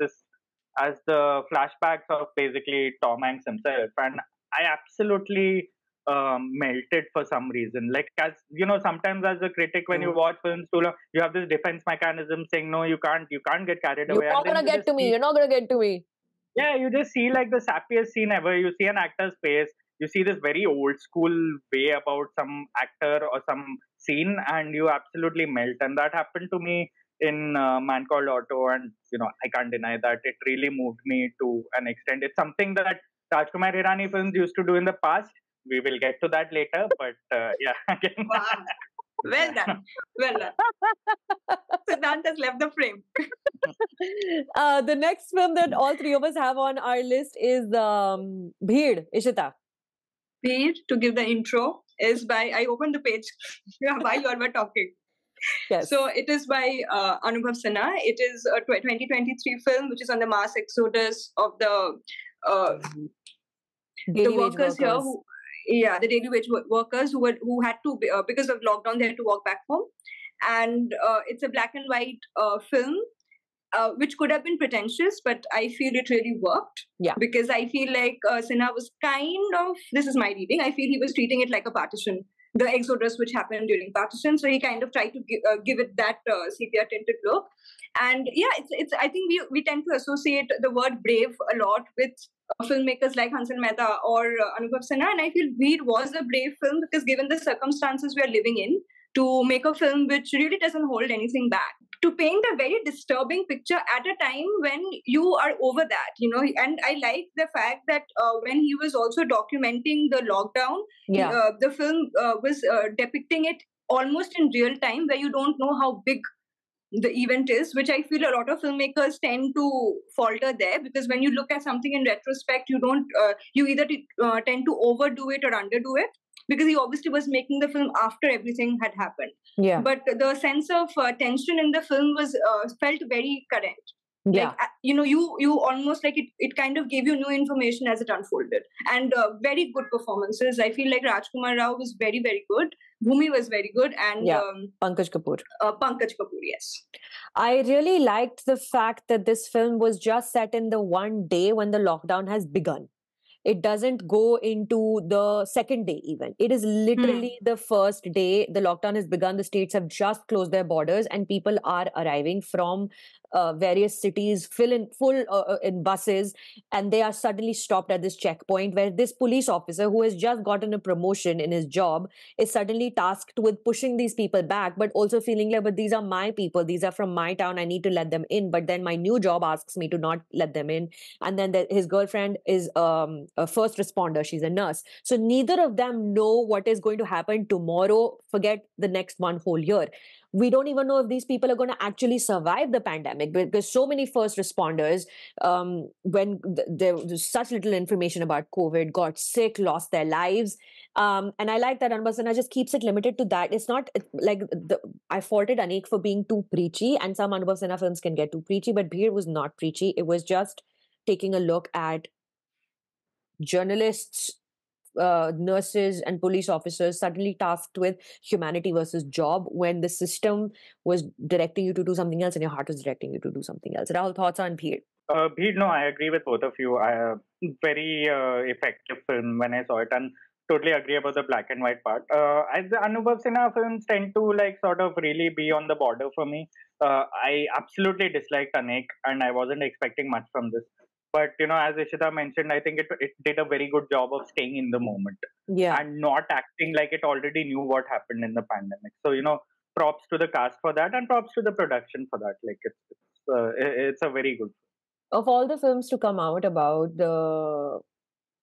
the flashbacks of basically Tom Hanks himself. And I absolutely melted for some reason. Like, as you know, sometimes as a critic, when you watch films too long, you have this defense mechanism saying, no, you can't get carried away. You're not going to get to me. You're not going to get to me. Yeah, you just see like the sappiest scene ever. You see an actor's face. You see this very old school way about some actor or some scene, and you absolutely melt. And that happened to me in Man Called Otto, and I can't deny that it really moved me to an extent. It's something that Rajkumar Hirani films used to do in the past. We will get to that later, but again. Wow. Well done. Well done. Siddhant has left the frame. The next film that all three of us have on our list is Bheed. Ishita. Bheed, to give the intro, is by... I opened the page while you all were talking. Yes. So it is by Anubhav Sinha. It is a 2023 film which is on the mass exodus of the workers here. The daily wage workers who had to, because of lockdown, they had to walk back home. And it's a black and white film, which could have been pretentious, but I feel it really worked. Yeah. Because I feel like Sinha was kind of, this is my reading, I feel he was treating it like a partition, the exodus which happened during partition. So he kind of tried to give it that sepia tinted look. And yeah, it's. I think we tend to associate the word brave a lot with filmmakers like Hansal Mehta or Anubhav Sinha, and I feel Bheed was a brave film because given the circumstances we are living in, to make a film which really doesn't hold anything back, to paint a very disturbing picture at a time when you are over that, and I like the fact that when he was also documenting the lockdown, the film was depicting it almost in real time, where you don't know how big the event is, which I feel a lot of filmmakers tend to falter there, because when you look at something in retrospect, you don't, you either tend to overdo it or underdo it, because he obviously was making the film after everything had happened. Yeah. But the sense of tension in the film was felt very current. Yeah. Like, you almost like it kind of gave you new information as it unfolded. And very good performances. I feel like Rajkumar Rao was very, very good. Bhumi was very good. And Pankaj Kapoor. Pankaj Kapoor, yes. I really liked the fact that this film was just set in the one day when the lockdown has begun. It doesn't go into the second day even. It is literally the first day. The lockdown has begun. The states have just closed their borders and people are arriving from various cities full in buses, and they are suddenly stopped at this checkpoint where this police officer who has just gotten a promotion in his job is suddenly tasked with pushing these people back, but also feeling like, but these are my people, these are from my town, I need to let them in, but then my new job asks me to not let them in. And then his girlfriend is a first responder, she's a nurse, so neither of them know what is going to happen tomorrow, forget the next one whole year. We don't even know if these people are going to actually survive the pandemic, because so many first responders, when there was such little information about COVID, got sick, lost their lives. And I like that Anubhav Sinha just keeps it limited to that. It's not like I faulted Anik for being too preachy, and some Anubhav Sinha films can get too preachy, but Bheed was not preachy. It was just taking a look at journalists, nurses and police officers suddenly tasked with humanity versus job when the system was directing you to do something else and your heart was directing you to do something else. Rahul, thoughts on Bheed? Bheed, no, I agree with both of you. Very effective film when I saw it, and totally agree about the black and white part. The Anubhav Sinha films tend to sort of really be on the border for me. I absolutely disliked Anek, and I wasn't expecting much from this. But as Ishita mentioned, I think it did a very good job of staying in the moment, and not acting like it already knew what happened in the pandemic. So props to the cast for that, and props to the production for that. Like it's a very good. Of all the films to come out about the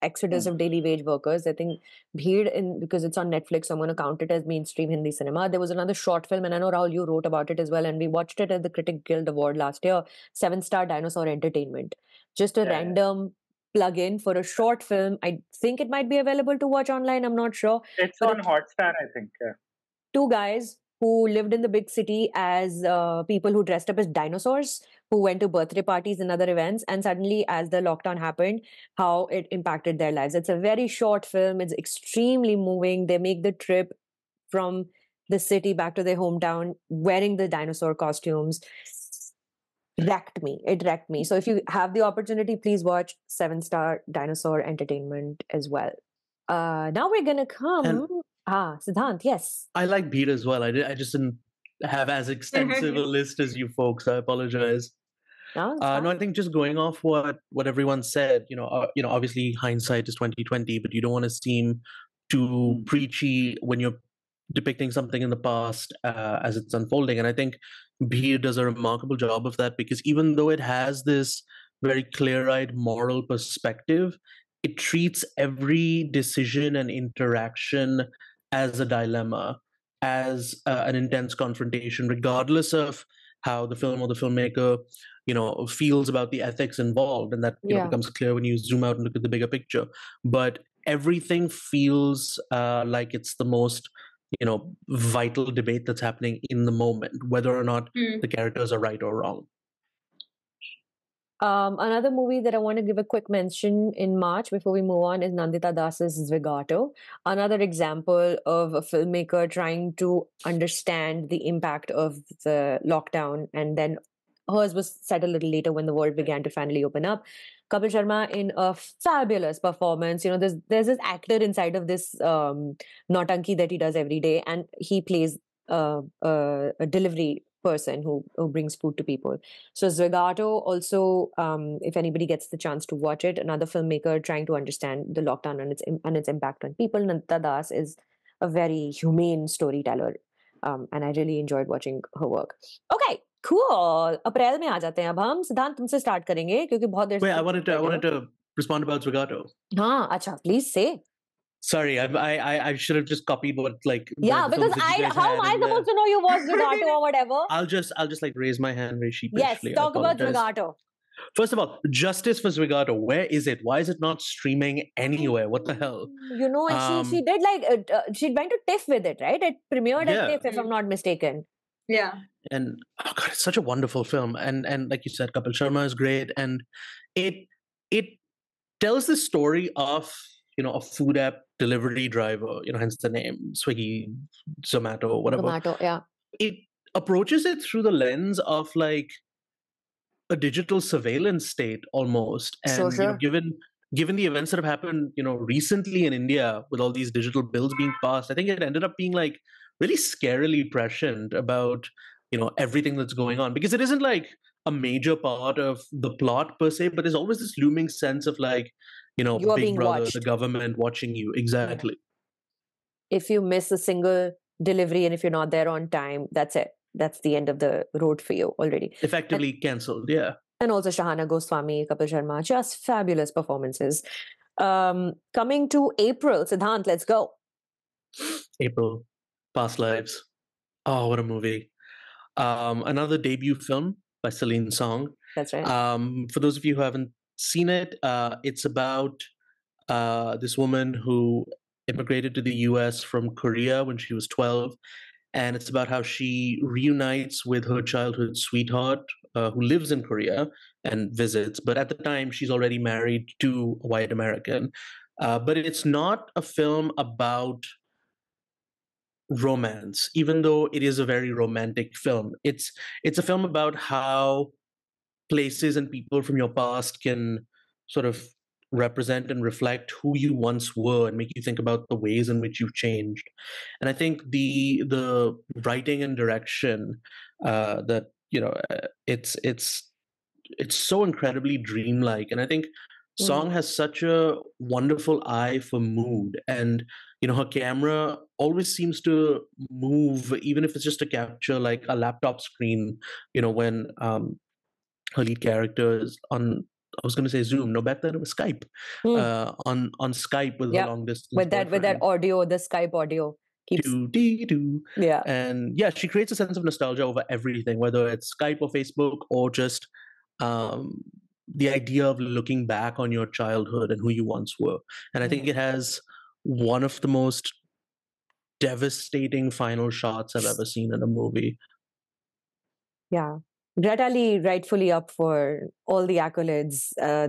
exodus of daily wage workers, I think Bheed, because it's on Netflix, so I'm going to count it as mainstream Hindi cinema. There was another short film, and I know, Rahul, you wrote about it as well, and we watched it at the Critic Guild Award last year, 7-star Dinosaur Entertainment. Just a random plug-in for a short film. I think it might be available to watch online, I'm not sure. It's on Hotstar, I think. Yeah. Two guys who lived in the big city as people who dressed up as dinosaurs, who went to birthday parties and other events, and suddenly as the lockdown happened, how it impacted their lives. It's a very short film. It's extremely moving. They make the trip from the city back to their hometown wearing the dinosaur costumes. It wrecked me. So if you have the opportunity, please watch 7-star Dinosaur Entertainment as well. Now we're going to come... Siddhant, yes. I like Bheed as well. I just didn't have as extensive a list as you folks. I apologize. No, I think just going off what everyone said, obviously hindsight is 2020, but you don't want to seem too preachy when you're depicting something in the past as it's unfolding. And I think Bheed does a remarkable job of that, because even though it has this very clear-eyed moral perspective, it treats every decision and interaction as a dilemma, as an intense confrontation, regardless of how the film or the filmmaker, feels about the ethics involved. And that becomes clear when you zoom out and look at the bigger picture. But everything feels like it's the most, vital debate that's happening in the moment, whether or not the characters are right or wrong. Another movie that I want to give a quick mention in March before we move on is Nandita Das's Zwigato. Another example of a filmmaker trying to understand the impact of the lockdown, and then hers was set a little later when the world began to finally open up. Kapil Sharma in a fabulous performance. There's this actor inside of this nautanki that he does every day, and he plays a delivery person who brings food to people. So Zwigato also, if anybody gets the chance to watch it, another filmmaker trying to understand the lockdown and its impact on people. Nandita Das is a very humane storyteller, and I really enjoyed watching her work. Okay, cool. अप्रैल में आ जाते हैं अब हम. सिद्धांत, तुमसे start करेंगे क्योंकि बहुत देर से. Wait, I wanted to respond about Zwigato. हाँ, अच्छा, please say. Sorry, I should have just copied what because how am I supposed to know you watched Zwigato or whatever? I'll just raise my hand very sheepishly. Yes, talk about Zwigato. First of all, justice for Zwigato. Where is it? Why is it not streaming anywhere? What the hell? And she did she went to TIFF with it, right? It premiered at TIFF, if I'm not mistaken. Yeah. And oh god, it's such a wonderful film. And like you said, Kapil Sharma is great, and it tells the story of a food app delivery driver, hence the name Swiggy, Zomato, whatever. Tomato, yeah. It approaches it through the lens of like a digital surveillance state almost, and Sure. given the events that have happened recently in India with all these digital bills being passed, I think it ended up being like really scarily prescient about everything that's going on, because it isn't like a major part of the plot per se, but there's always this looming sense of like You are Big being Brother, watched. the government watching you. Exactly. If you miss a single delivery and if you're not there on time, that's it. That's the end of the road for you already. Effectively cancelled, yeah. And also Shahana Goswami, Kapil Sharma, just fabulous performances. Coming to April, Siddhant, let's go. April, Past Lives. Oh, what a movie. Another debut film by Celine Song. That's right. For those of you who haven't seen it, it's about this woman who immigrated to the US from Korea when she was 12. And it's about how she reunites with her childhood sweetheart who lives in Korea and visits. But at the time, she's already married to a white American. But it's not a film about romance, even though it is a very romantic film. It's a film about how places and people from your past can sort of represent and reflect who you once were and make you think about the ways in which you've changed. And I think the writing and direction that it's so incredibly dreamlike. And I think Song has such a wonderful eye for mood, and her camera always seems to move, even if it's just to capture like a laptop screen, when her lead character is on, I was going to say Zoom, no, back then it was Skype, on Skype with her long distance with that audio, the Skype audio keeps yeah. And yeah, she creates a sense of nostalgia over everything, whether it's Skype or Facebook or just the idea of looking back on your childhood and who you once were. And I think it has one of the most devastating final shots I've ever seen in a movie. Yeah. Greta Lee rightfully up for all the accolades, the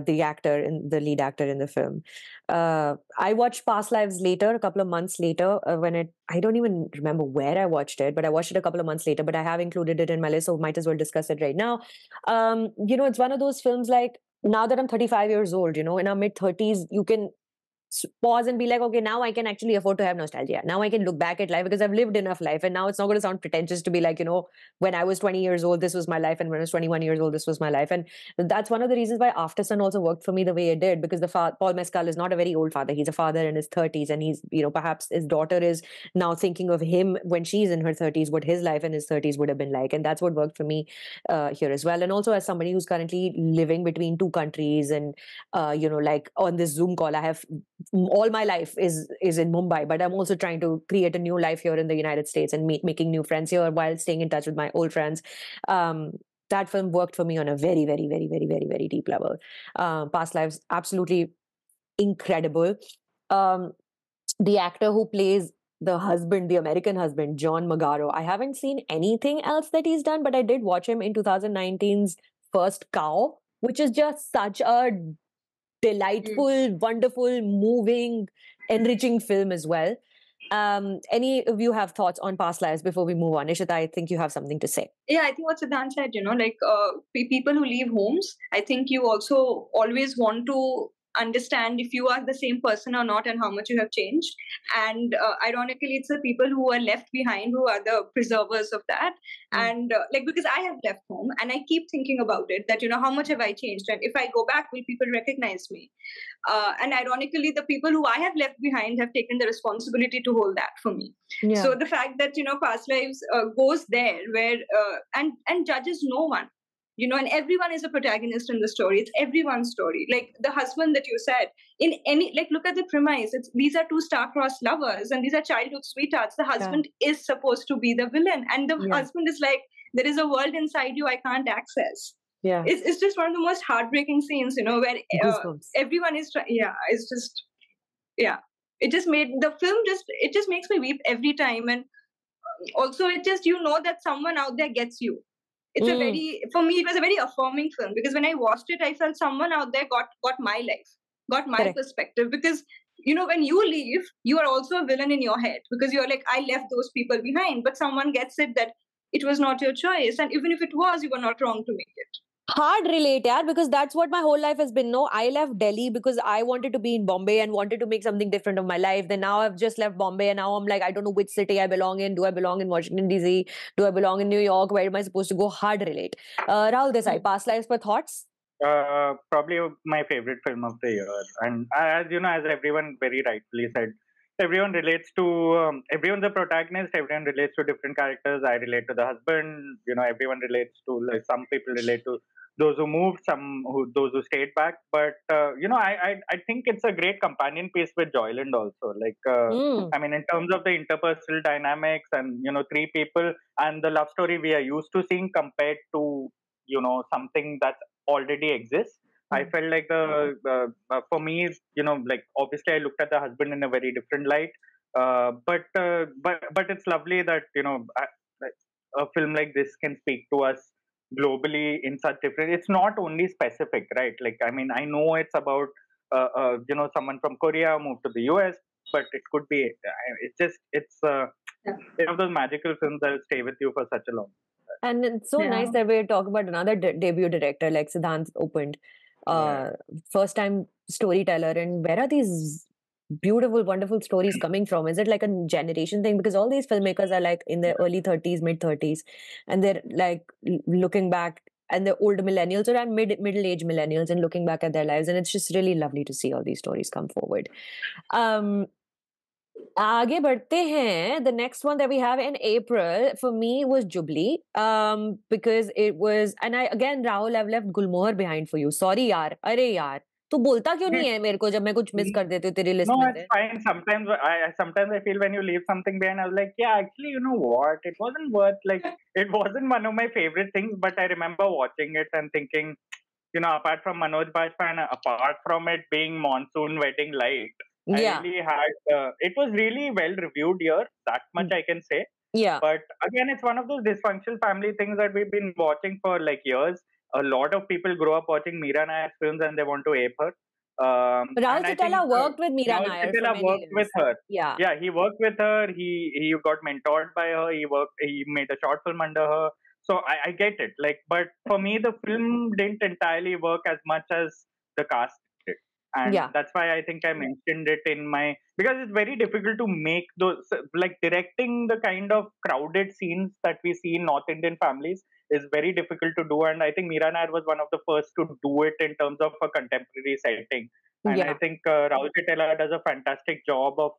lead actor in the film. I watched Past Lives later, a couple of months later, I don't even remember where I watched it, but I watched it a couple of months later, but I have included it in my list, so might as well discuss it right now. It's one of those films like, now that I'm 35 years old, in our mid-30s, you can pause and be like, okay, now I can actually afford to have nostalgia. Now I can look back at life because I've lived enough life. And now it's not going to sound pretentious to be like, when I was 20 years old, this was my life. And when I was 21 years old, this was my life. And that's one of the reasons why Aftersun also worked for me the way it did, because Paul Mescal is not a very old father. He's a father in his 30s. And he's, perhaps his daughter is now thinking of him when she's in her 30s, what his life in his 30s would have been like. And that's what worked for me here as well. And also as somebody who's currently living between two countries and, like on this Zoom call, I have all my life is in Mumbai, but I'm also trying to create a new life here in the United States and making new friends here while staying in touch with my old friends. That film worked for me on a very, very, very, very, very, very deep level. Past Lives, absolutely incredible. The actor who plays the husband, the American husband, John Magaro, I haven't seen anything else that he's done, but I did watch him in 2019's First Cow, which is just such a delightful, wonderful, moving, enriching film as well. Any of you have thoughts on Past Lives before we move on? Ishita, I think you have something to say. Yeah, I think what Siddhant said, people who leave homes, I think you also always want to understand if you are the same person or not and how much you have changed. And ironically, it's the people who are left behind who are the preservers of that. And because I have left home and I keep thinking about it, that, how much have I changed? And if I go back, will people recognize me? And ironically, the people who I have left behind have taken the responsibility to hold that for me. Yeah. So the fact that, Past Lives goes there where, and judges no one. And everyone is a protagonist in the story. It's everyone's story. Like the husband that you said, look at the premise. These are two star-crossed lovers and these are childhood sweethearts. The husband is supposed to be the villain. And the husband is like, there is a world inside you I can't access. Yeah. It's just one of the most heartbreaking scenes, where everyone is, it's just, it just made the film it just makes me weep every time. And also it just, you know, that someone out there gets you. It's a very, for me, it was a very affirming film, because when I watched it, I felt someone out there got my life, got my perspective. Because, you know, when you leave, you are also a villain in your head, because you're like, I left those people behind. But someone gets it that it was not your choice, and even if it was, you were not wrong to make it. Hard relate, yaar, because that's what my whole life has been. No, I left Delhi because I wanted to be in Bombay and wanted to make something different of my life. Then now I've just left Bombay and now I'm like, I don't know which city I belong in. Do I belong in Washington, D.C.? Do I belong in New York? Where am I supposed to go? Hard relate. Rahul Desai, past lives per thoughts? Probably my favorite film of the year. And as you know, as everyone very rightfully said, everyone relates to, everyone's a protagonist, everyone relates to different characters. I relate to the husband, you know, everyone relates to, like, some people relate to those who moved, those who stayed back. But, you know, I think it's a great companion piece with Joyland also. Like, I mean, in terms of the interpersonal dynamics and, you know, three people and the love story we are used to seeing compared to, you know, something that already exists. I felt like for me, you know, like, obviously I looked at the husband in a very different light. But it's lovely that, you know, a film like this can speak to us globally in such different. It's not only specific, right? Like, I mean, I know it's about you know, someone from Korea moved to the US, but it could be. It's one of those magical films that will stay with you for such a long time. And it's so nice that we're talking about another debut director, like Siddhant opened. First time storyteller. And where are these beautiful, wonderful stories coming from? Is it like a generation thing? Because all these filmmakers are like in their early 30s, mid 30s, and they're like looking back, and they're older millennials or middle-aged millennials, and looking back at their lives. And it's just really lovely to see all these stories come forward. आगे बढ़ते हैं. The next one that we have in April for me was Jubilee, because it was, and Rahul, I've left Gulmohar behind for you. Sorry यार, अरे यार, तू बोलता क्यों नहीं है मेरे को जब मैं कुछ मिस कर देती हूँ तेरी लिस्ट में? No, it's fine. Sometimes I feel when you leave something behind, I was like, yeah, actually, you know what? It wasn't worth, like, it wasn't one of my favorite things, but I remember watching it and thinking, you know, apart from Manoj Bajpayee and apart from it being Monsoon Wedding Light, I really had, it was really well reviewed here, that much I can say. Yeah. But again, it's one of those dysfunctional family things that we've been watching for like years. A lot of people grow up watching Meera Nayar's films and they want to ape her. Rahul Desai worked with Meera Nayar. Rahul Desai worked with her. Yeah. Yeah, he worked with her. He got mentored by her. He made a short film under her. So I get it. Like, but for me, the film didn't entirely work as much as the cast did. And that's why I think I mentioned it in my, because it's very difficult to make those, like, directing the kind of crowded scenes that we see in North Indian families is very difficult to do. And I think Meera Nayar was one of the first to do it in terms of a contemporary setting. And I think Rahul Desai does a fantastic job of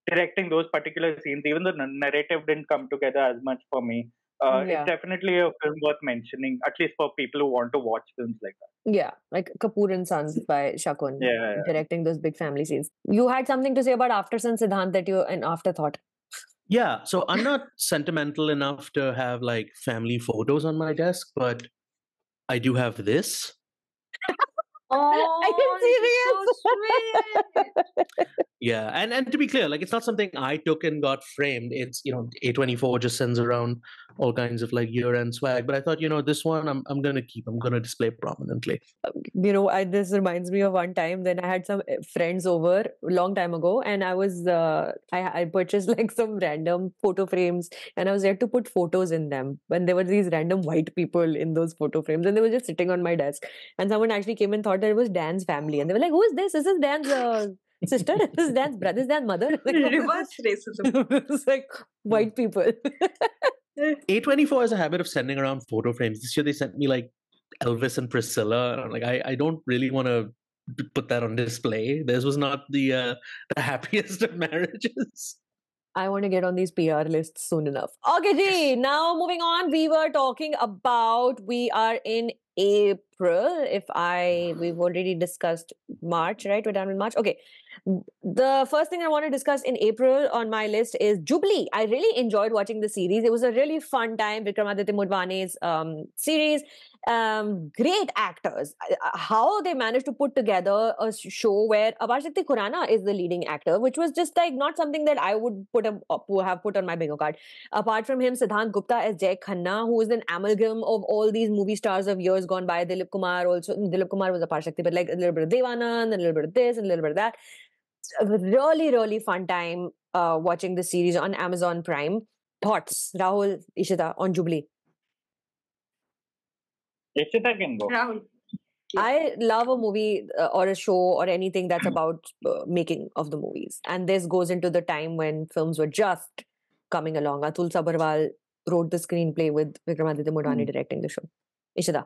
directing those particular scenes. Even the narrative didn't come together as much for me. It's definitely a film worth mentioning, at least for people who want to watch films like that. Yeah, like Kapoor and Sons by Shakun, directing those big family scenes. You had something to say about Aftersun, Siddhant, that you an afterthought. Yeah, so I'm not sentimental enough to have like family photos on my desk, but I do have this. I can see it. Yeah, and to be clear, like, it's not something I took and got framed. It's, you know, A24 just sends around all kinds of like year-end swag. But I thought, you know, this one I'm gonna keep. I'm gonna display prominently. You know, this reminds me of one time when I had some friends over a long time ago, and I was I purchased like some random photo frames, and I was there to put photos in them. When there were these random white people in those photo frames, and they were just sitting on my desk. And someone actually came and thought that it was Dan's family, and they were like, "Who is this? Is this Dan's sister? This is Dan's brother? This is Dan's mother?" Like, reverse racism. It's like white people. A24 has a habit of sending around photo frames. This year they sent me like Elvis and Priscilla. And I'm like, I don't really want to put that on display. This was not the happiest of marriages. I want to get on these PR lists soon enough. Okay, Ji. Now moving on, we were talking about, we are in April. We've already discussed March, right? We're done with March. Okay. The first thing I want to discuss in April on my list is Jubilee. I really enjoyed watching the series. It was a really fun time. Vikramaditya Mudvane's series. Great actors. How they managed to put together a show where Apaar Shakti Khurrana is the leading actor, which was just like not something that I would have put on my bingo card. Apart from him, Siddhant Gupta as Jai Khanna, who is an amalgam of all these movie stars of years gone by. Dilip Kumar also. Dilip Kumar was Apaar Shakti, but like a little bit of Devanand, a little bit of this, and a little bit of that. A really, really fun time watching the series on Amazon Prime. Thoughts, Rahul, Ishita, on Jubilee? Ishita can go. Rahul. I love a movie or a show or anything that's about making of the movies. And this goes into the time when films were just coming along. Atul Sabharwal wrote the screenplay with Vikramaditya Mudvane directing the show. Ishita?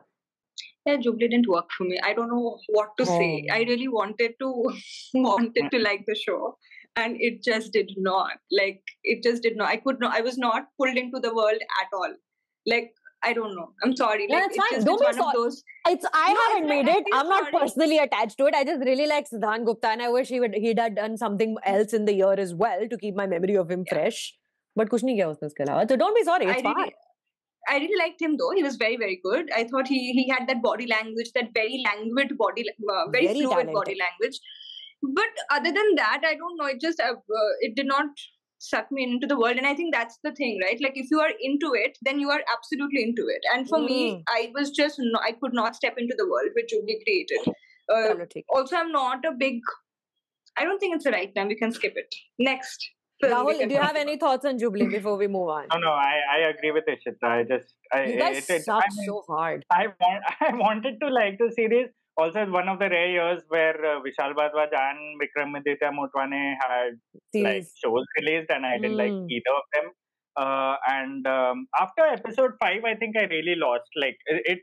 Yeah, Jubilee didn't work for me. I don't know what to say. I really wanted to like the show, and it just did not. Like, it just did not. I was not pulled into the world at all. Like, I don't know. I'm sorry. No, Like, it's fine. Don't it's be one of sorry. those. I haven't made it. I'm not sorry. personally attached to it. I just really like Siddhant Gupta, and I wish he'd had done something else in the year as well to keep my memory of him fresh. But kuch nahi kiya usne uske alawa. So don't be sorry. It's fine. I really liked him though. He was very, very good. I thought he had that body language, that very languid body, very fluid talented body language. But other than that, I don't know. It just it did not suck me into the world, and I think that's the thing, right? Like, if you are into it, then you are absolutely into it. And for me, I was just I could not step into the world which Jubilee created. Also, I'm not a big. I don't think it's the right time. We can skip it. Next. Rahul, do you have any thoughts on Jubilee before we move on? No, I agree with Ishita. You guys suck so hard. I wanted to like the series. Also, it's one of the rare years where Vishal Bhardwaj and Vikramaditya Mudvane had like shows released, and I didn't like either of them. And after episode 5, I think I really lost. Like,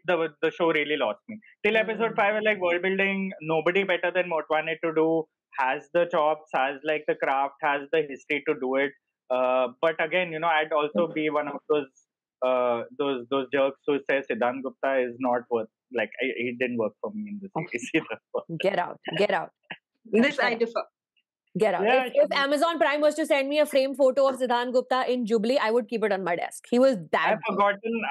the show really lost me. Till episode 5, like, world building, nobody better than Motwane to do. Has the chops, has like the craft, has the history to do it. But again, I'd also be one of those jerks who say Siddhant Gupta is not worth. Like, he didn't work for me in the series either. Get out. This I differ. Get out. Yeah, if Amazon Prime was to send me a framed photo of Siddhant Gupta in Jubilee, I would keep it on my desk. He was that.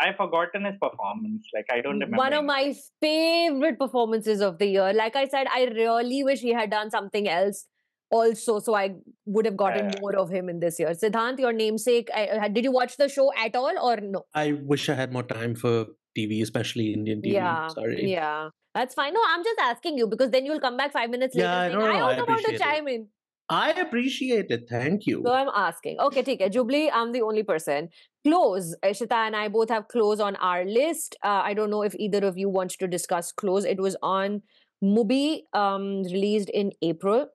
I've forgotten his performance. Like, I don't remember. One of my favorite performances of the year. Like I said, I really wish he had done something else also, so I would have gotten more of him in this year. Siddhant, your namesake, did you watch the show at all or no? I wish I had more time for TV, especially Indian TV. Yeah, sorry. Yeah, that's fine. No, I'm just asking you because then you'll come back 5 minutes later saying, I also want to chime in. I appreciate it. Thank you. So I'm asking. Okay, okay. Jubilee, I'm the only person. Close. Ishita and I both have Close on our list. I don't know if either of you want to discuss Close. It was on Mubi, released in April.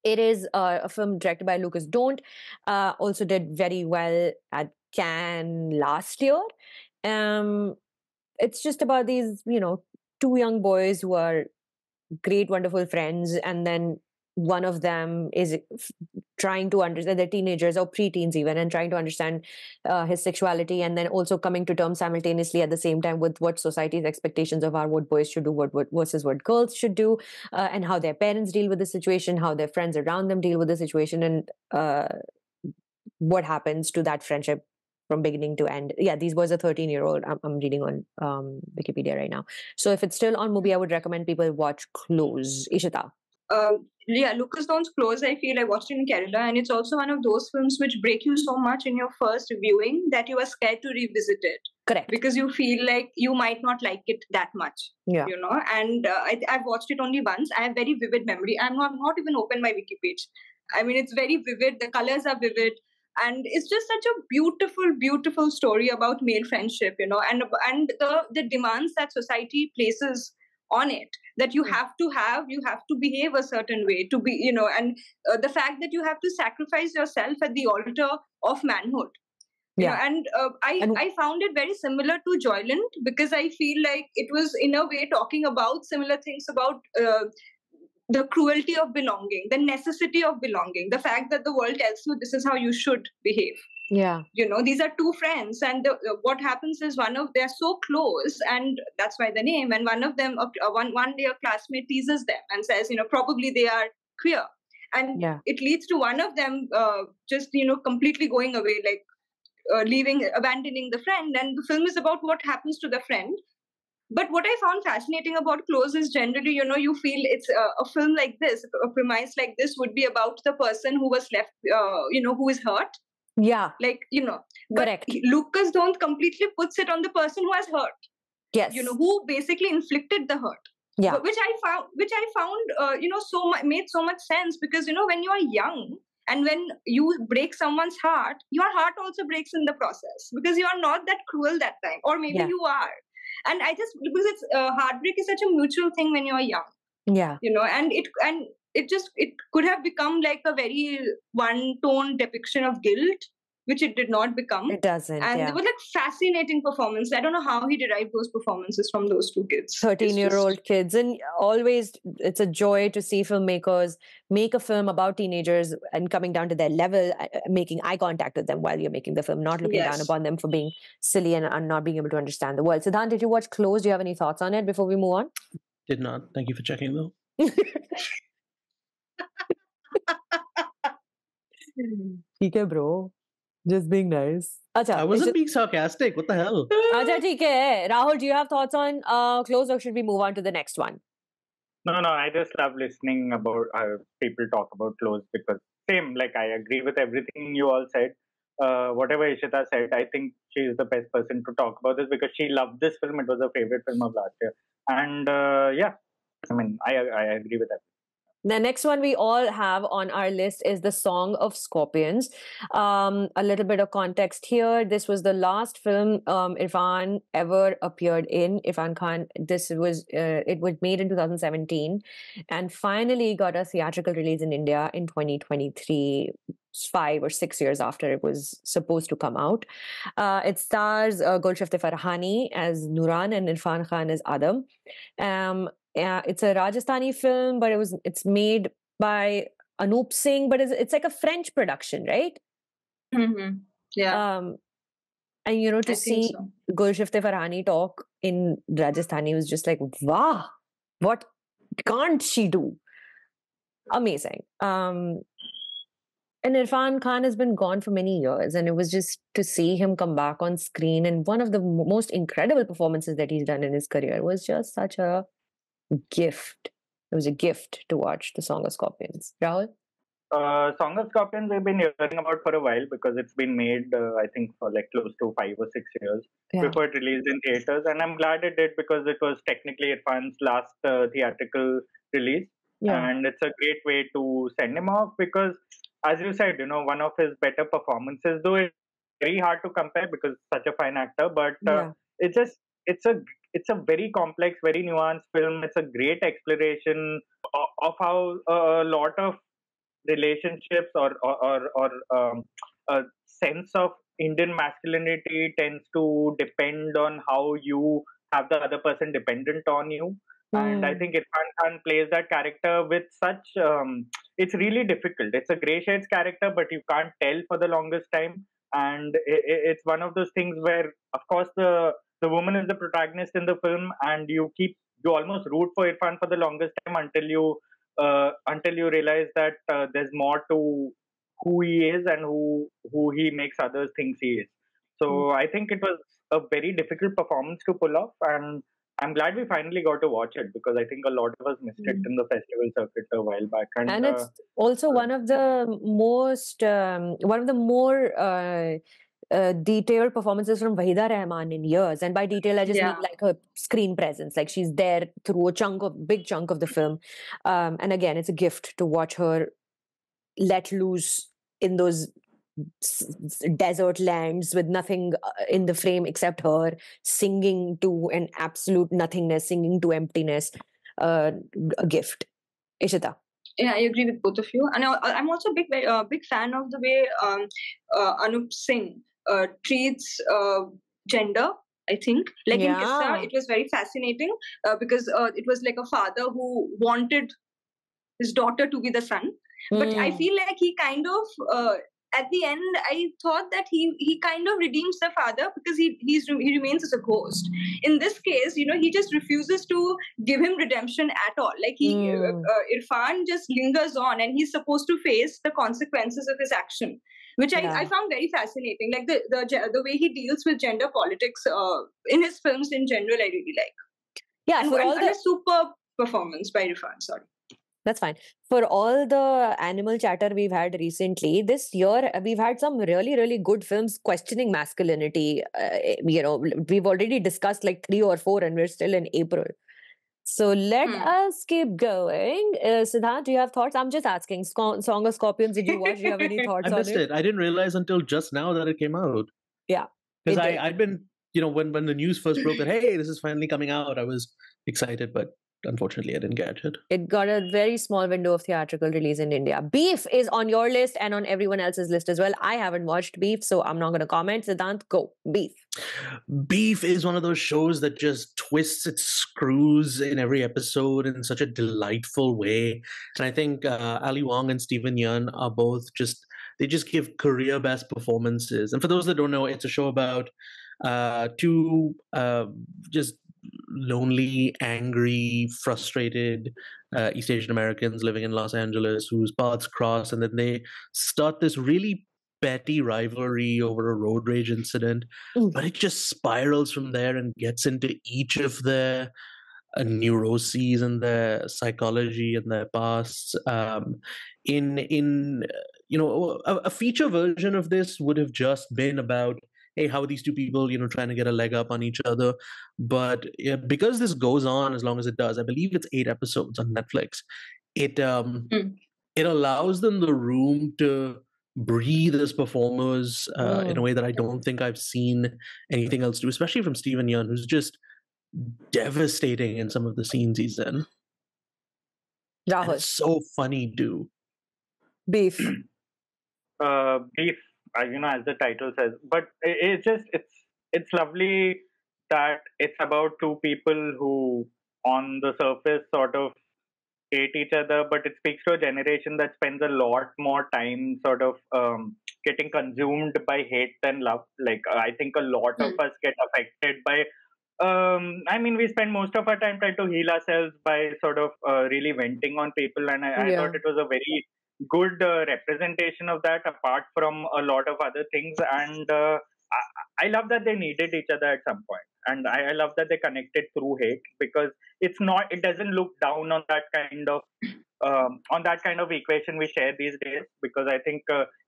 It is a film directed by Lucas Don't. Also did very well at Cannes last year. It's just about these, two young boys who are great, wonderful friends, and then one of them is trying to understand, they're teenagers or preteens even, and trying to understand his sexuality, and then also coming to terms simultaneously at the same time with what society's expectations of are, what boys should do, versus what girls should do, and how their parents deal with the situation, how their friends around them deal with the situation, and what happens to that friendship from beginning to end. Yeah, these boys are 13-year-old. I'm reading on Wikipedia right now. So if it's still on Mubi, I would recommend people watch Close. Ishita. Yeah, Lucas Don's Close, I feel I watched it in Kerala, and it's also one of those films which break you so much in your first viewing that you are scared to revisit it. Correct. Because you feel like you might not like it that much. Yeah. And I've watched it only once. I have very vivid memory. I'm not even open my wiki page. I mean, it's very vivid. The colors are vivid. And it's just such a beautiful, beautiful story about male friendship, and the demands that society places on it, that you have to behave a certain way to be, and the fact that you have to sacrifice yourself at the altar of manhood. I found it very similar to Joyland, because I feel like it was in a way talking about similar things about the cruelty of belonging, the necessity of belonging, the fact that the world tells you this is how you should behave. Yeah. These are two friends, and what happens is they're so close, and that's why the name. And one of them, one day a classmate teases them and says, probably they are queer, and it leads to one of them just completely going away, like abandoning the friend. And the film is about what happens to the friend. But what I found fascinating about Close is generally, you feel it's a film like this, a premise like this would be about the person who was left, who is hurt. Yeah. Like, correct. Lucas don't completely puts it on the person who has hurt. Yes. Who basically inflicted the hurt. Yeah. Which I found, made so much sense, because, when you are young and when you break someone's heart, your heart also breaks in the process, because you are not that cruel that time, or maybe you are. And because it's heartbreak is such a mutual thing when you are young. Yeah. And it could have become like a very one-tone depiction of guilt, which it did not become. It doesn't. And there was like fascinating performance. I don't know how he derived those performances from those two kids. 13-year-old kids. And always it's a joy to see filmmakers make a film about teenagers and coming down to their level, making eye contact with them while you're making the film, not looking down upon them for being silly and not being able to understand the world. Siddhant, did you watch Close? Do you have any thoughts on it before we move on? Did not. Thank you for checking though. Okay, bro. Just being nice. Achha, I wasn't being sarcastic. What the hell? Acha, theek hai. Rahul, do you have thoughts on Close, or should we move on to the next one? No. I just love listening about people talk about Close, because same, like I agree with everything you all said. Whatever Ishita said, I think she is the best person to talk about this, because she loved this film. It was her favorite film of last year. And I agree with that. The next one we all have on our list is The Song of Scorpions. A little bit of context here. This was the last film Irfan ever appeared in. Irfan Khan. It was made in 2017 and finally got a theatrical release in India in 2023, 5 or 6 years after it was supposed to come out. It stars Gulshifteh Farhani as Nuran and Irfan Khan as Adam. It's a Rajasthani film, but it's made by Anup Singh, but it's like a French production, right? Mm-hmm. Yeah. And to see Gulshifteh Farhani talk in Rajasthani was just like, wow, what can't she do? Amazing. And Irfan Khan has been gone for many years, and it was just to see him come back on screen, and one of the most incredible performances that he's done in his career was just such a gift. It was a gift to watch The Song of Scorpions. Rahul? Song of Scorpions we've been hearing about for a while, because it's been made, I think, for like close to 5 or 6 years before it released in theaters. And I'm glad it did, because it was technically Irfan's last theatrical release. Yeah. And it's a great way to send him off, because as you said, one of his better performances, though it's very hard to compare because such a fine actor, but it's a very complex, very nuanced film. It's a great exploration of how a lot of relationships or a sense of Indian masculinity tends to depend on how you have the other person dependent on you. And I think Irfan Khan plays that character with such... it's really difficult. It's a grey shades character, but you can't tell for the longest time. And it's one of those things where, of course, the woman is the protagonist in the film, and you almost root for Irfan for the longest time until you realize that there's more to who he is and who he makes others think he is. So I think it was a very difficult performance to pull off, and I'm glad we finally got to watch it, because I think a lot of us missed it in the festival circuit a while back. And it's also one of the more detailed performances from Wahida Rahman in years. And by detail, I just mean like her screen presence. Like she's there through a big chunk of the film. And again, it's a gift to watch her let loose in those desert lands with nothing in the frame except her, singing to an absolute nothingness, singing to emptiness. A gift. Ishita? Yeah, I agree with both of you. And I'm also a big fan of the way Anup Singh treats gender, I think. Like in Kissa, it was very fascinating because it was like a father who wanted his daughter to be the son. But I feel like he kind of at the end, I thought that he kind of redeems the father because he remains as a ghost. In this case, he just refuses to give him redemption at all. Like Irfan just lingers on, and he's supposed to face the consequences of his action, which I found very fascinating. Like the way he deals with gender politics in his films in general, I really like. Yeah, and a superb performance by Irfan. Sorry. That's fine. For all the animal chatter we've had recently, this year we've had some really, really good films questioning masculinity. We've already discussed like 3 or 4 and we're still in April. So let us keep going. Siddhant, do you have thoughts? I'm just asking. Song of Scorpions, did you watch? Do you have any thoughts on it? I missed it. I didn't realize until just now that it came out. Yeah. Because I'd been, when the news first broke that, hey, this is finally coming out, I was excited, but unfortunately, I didn't get it. It got a very small window of theatrical release in India. Beef is on your list and on everyone else's list as well. I haven't watched Beef, so I'm not going to comment. Siddhant, go. Beef. Beef is one of those shows that just twists its screws in every episode in such a delightful way. And I think Ali Wong and Steven Yeun are both they just give career best performances. And for those that don't know, it's a show about two just lonely, angry, frustrated East Asian Americans living in Los Angeles whose paths cross, and then they start this really petty rivalry over a road rage incident. But it just spirals from there and gets into each of their neuroses and their psychology and their pasts. A feature version of this would have just been about, hey, how are these two people, trying to get a leg up on each other? But because this goes on as long as it does, I believe it's 8 episodes on Netflix, it allows them the room to breathe as performers in a way that I don't think I've seen anything else do, especially from Steven Yeun, who's just devastating in some of the scenes he's in. Rahul. It's so funny, too. Beef. Beef. As the title says, but it's lovely that it's about two people who on the surface sort of hate each other, but it speaks to a generation that spends a lot more time sort of getting consumed by hate than love. Like I think a lot of us get affected by we spend most of our time trying to heal ourselves by sort of really venting on people, and I thought it was a very good representation of that, apart from a lot of other things. And I love that they needed each other at some point, and I love that they connected through hate, because it doesn't look down on that kind of equation we share these days. Because I think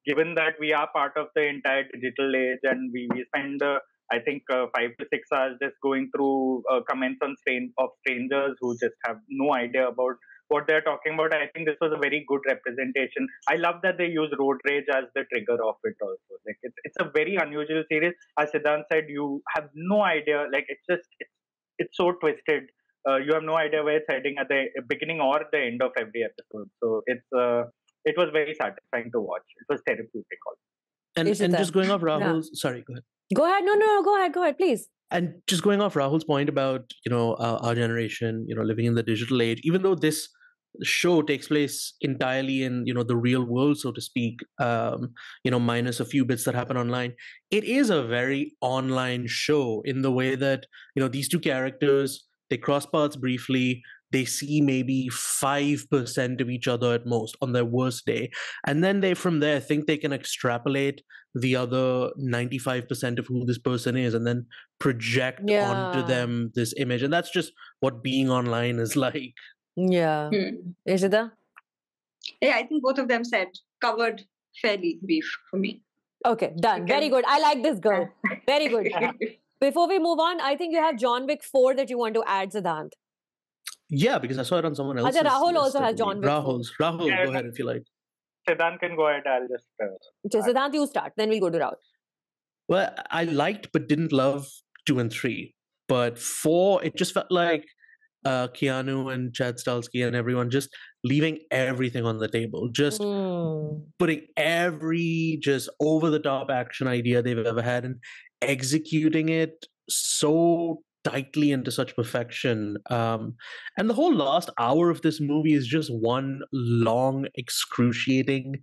given that we are part of the entire digital age, and we spend 5 to 6 hours just going through comments on strangers who just have no idea about what they're talking about, I think this was a very good representation. I love that they use road rage as the trigger of it also. Like it's a very unusual series. As Siddhant said, you have no idea. Like it's so twisted. You have no idea where it's heading at the beginning or the end of every episode. So it was very satisfying to watch. It was therapeutic also. And just going off Rahul's, sorry, go ahead. Go ahead. No, go ahead, please. And just going off Rahul's point about, our generation, living in the digital age, even though this show takes place entirely in, the real world, so to speak, minus a few bits that happen online, it is a very online show in the way that, these two characters, they cross paths briefly, they see maybe 5% of each other at most on their worst day. And then they, from there, think they can extrapolate the other 95% of who this person is and then project onto them this image. And that's just what being online is like. Yeah. Ishita? Yeah, I think both of them covered fairly Beef for me. Okay, done. Very good. I like this girl. Very good. Before we move on, I think you have John Wick 4 that you want to add, Siddhant. Yeah, because I saw it on someone else's Rahul list, also has John Wick 4. Rahul, go ahead if you like. Siddhant can go ahead. I'll just... Siddhant, you start. Then we'll go to Rahul. Well, I liked but didn't love 2 and 3. But 4, it just felt like Keanu and Chad Stahelski and everyone just leaving everything on the table. Just putting every just over-the-top action idea they've ever had and executing it so tightly into such perfection. And the whole last hour of this movie is just one long, excruciating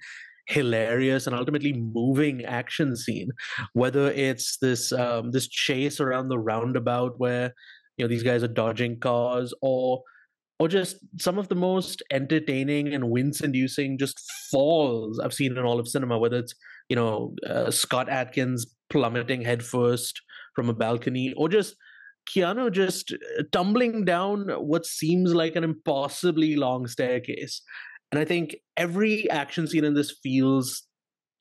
hilarious and ultimately moving action scene. Whether it's this chase around the roundabout where these guys are dodging cars, or just some of the most entertaining and wince-inducing just falls I've seen in all of cinema. Whether it's Scott Adkins plummeting headfirst from a balcony, or just Keanu just tumbling down what seems like an impossibly long staircase. And I think every action scene in this feels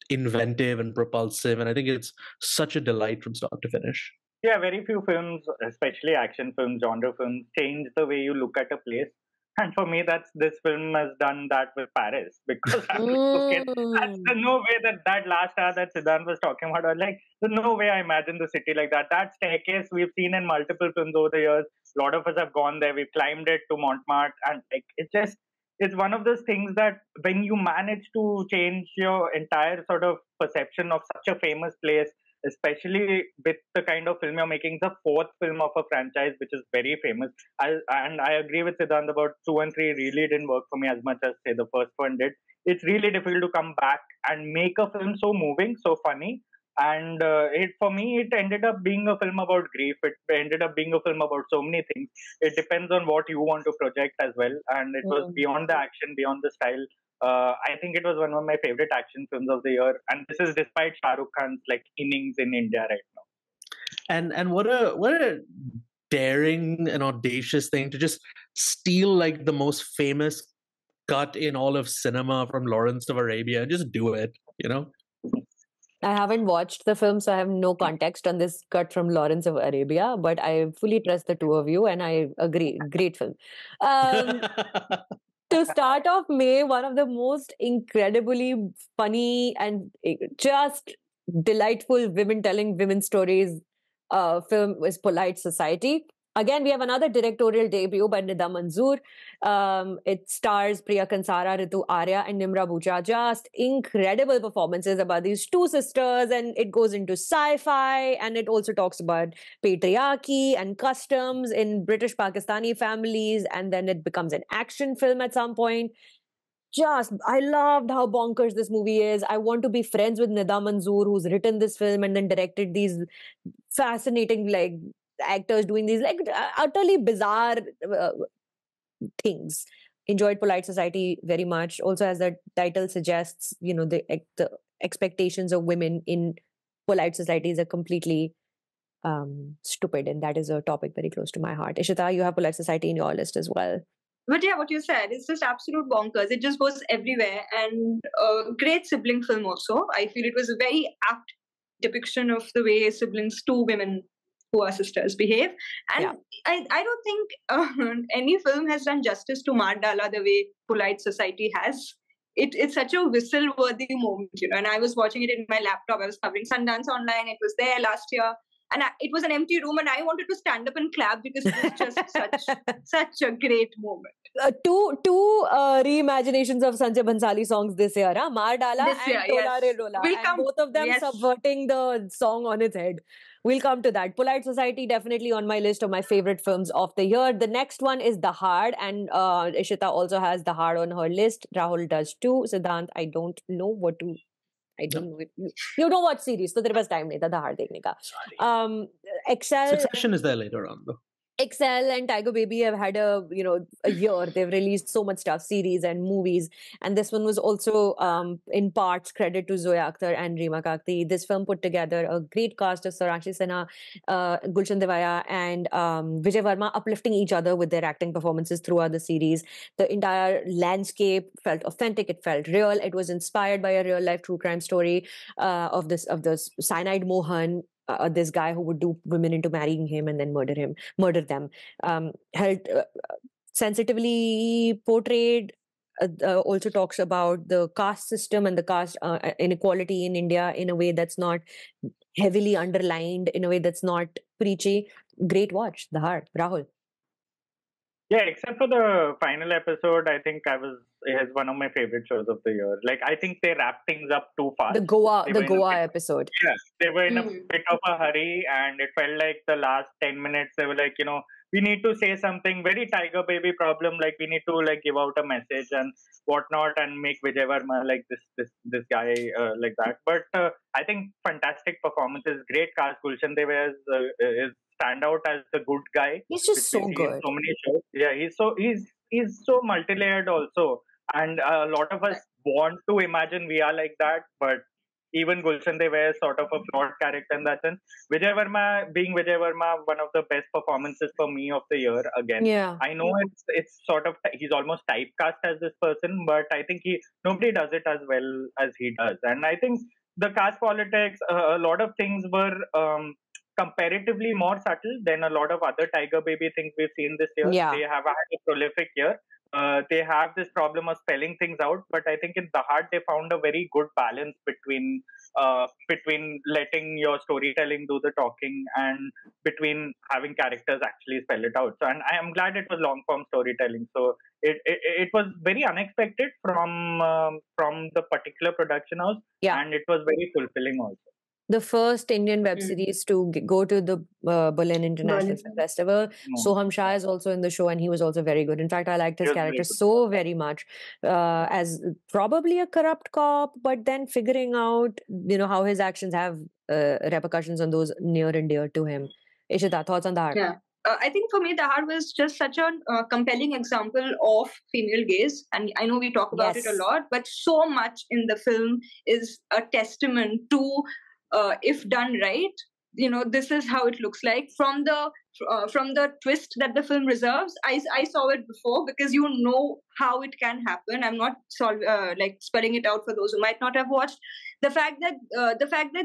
inventive and propulsive, and I think it's such a delight from start to finish. Yeah, very few films, especially action films, genre films, change the way you look at a place. And for me, this film has done that with Paris, because I look at, there's no way that last hour that Siddhant was talking about, I was like, there's no way I imagine the city like that. That staircase we've seen in multiple films over the years. A lot of us have gone there. We've climbed it to Montmartre, and it's one of those things that when you manage to change your entire sort of perception of such a famous place, especially with the kind of film you're making, the fourth film of a franchise which is very famous. And I agree with Siddhant about 2 and 3 really didn't work for me as much as, say, the first one did. It's really difficult to come back and make a film so moving, so funny. And for me, it ended up being a film about grief. It ended up being a film about so many things. It depends on what you want to project as well. And it was beyond the action, beyond the style. I think it was one of my favorite action films of the year, and this is despite Shah Rukh Khan's innings in India right now. And what a daring and audacious thing to just steal the most famous cut in all of cinema from Lawrence of Arabia and just do it. I haven't watched the film, so I have no context on this cut from Lawrence of Arabia, but I fully trust the two of you, and I agree. Great film. To start off May, one of the most incredibly funny and just delightful women telling women stories film is Polite Society. Again, we have another directorial debut by Nida Manzoor. It stars Priya Kansara, Ritu Arya, and Nimra Bhucha. Just incredible performances about these two sisters, and it goes into sci-fi, and it also talks about patriarchy and customs in British Pakistani families, and then it becomes an action film at some point. I loved how bonkers this movie is. I want to be friends with Nida Manzoor, who's written this film and then directed these fascinating actors doing these utterly bizarre things. Enjoyed Polite Society very much. Also, as the title suggests, the expectations of women in polite societies are completely stupid, and that is a topic very close to my heart. Ishita, you have Polite Society in your list as well. But yeah, what you said is just absolute bonkers. It just goes everywhere, and a great sibling film also. I feel it was a very apt depiction of the way siblings, two women who are sisters, behave. And I don't think any film has done justice to Maar Dala the way Polite Society has. It's such a whistle-worthy moment, and I was watching it in my laptop. I was covering Sundance Online. It was there last year. And it was an empty room, and I wanted to stand up and clap because it was just such a great moment. Two reimaginations of Sanjay Bhansali songs this year, Maar Dala and Tola Re Rola. And both of them subverting the song on its head. We'll come to that. Polite Society, definitely on my list of my favorite films of the year. The next one is Dahaad, and Ishita also has Dahaad on her list. Rahul does too. Siddhant, I don't know what to... I don't know. You don't watch series, so there was time nahi tha Dahaad dekhne ka. Excel... Succession is there later on, though. Excel and Tiger Baby have had a year. They've released so much stuff, series and movies, and this one was also in parts credit to Zoya Akhtar and Reema Kakti. This film put together a great cast of Saranshi Sinha, Gulshan Devaya, and Vijay Varma, uplifting each other with their acting performances throughout the series. The entire landscape felt authentic. It felt real. It was inspired by a real life true crime story of this cyanide Mohan. This guy who would dupe women into marrying him and then murder them. Held sensitively portrayed. Also talks about the caste system and the caste inequality in India in a way that's not heavily underlined, in a way that's not preachy. Great watch, Dahaad. Rahul. Yeah, except for the final episode, I think it is one of my favorite shows of the year. I think they wrapped things up too fast. The Goa episode. Yeah, they were in a bit of a hurry, and it felt like the last 10 minutes, they were we need to say something very Tiger Baby problem, like we need to like give out a message and whatnot and make Vijay Varma like this guy like that. But I think fantastic performances, great cast. Gulshan Dev is stand out as the good guy. He's just so in good. so many shows. Yeah, he's so multi-layered also, and a lot of us want to imagine we are like that, but even Gulshan Dev is sort of a flawed character in that sense. Vijay Varma, being Vijay Varma, one of the best performances for me of the year again. Yeah. I know it's sort of, he's almost typecast as this person, but I think nobody does it as well as he does. And I think the caste politics, a lot of things were comparatively more subtle than a lot of other Tiger Baby things we've seen this year. Yeah. They have had a prolific year. They have this problem of spelling things out, but I think in Dahaad they found a very good balance between letting your storytelling do the talking and between having characters actually spell it out. So, and I am glad it was long form storytelling. So it was very unexpected from the particular production house, and it was very fulfilling also. The first Indian web series to go to the Berlin International Film Festival. Soham Shah is also in the show, and he was also very good. In fact, I liked his character so very much as probably a corrupt cop, but then figuring out, how his actions have repercussions on those near and dear to him. Ishita, thoughts on that? Yeah. I think for me, Dahaad was just such a compelling example of female gaze. And I know we talk about it a lot, but so much in the film is a testament to, if done right, this is how it looks like. From the twist that the film reserves, I saw it before, because how it can happen. I'm not spelling it out for those who might not have watched. The fact that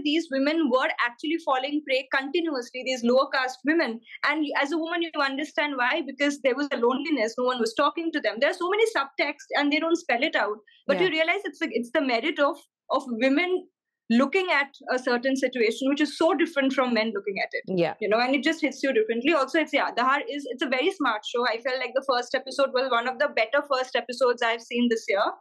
these women were actually falling prey continuously, these lower caste women, and as a woman you understand why, because there was a loneliness, no one was talking to them. There are so many subtext and they don't spell it out, but you realize it's the merit of women looking at a certain situation which is so different from men looking at it. Yeah. And it just hits you differently. Also, Dahaad it's a very smart show. I felt like the first episode was one of the better first episodes I've seen this year.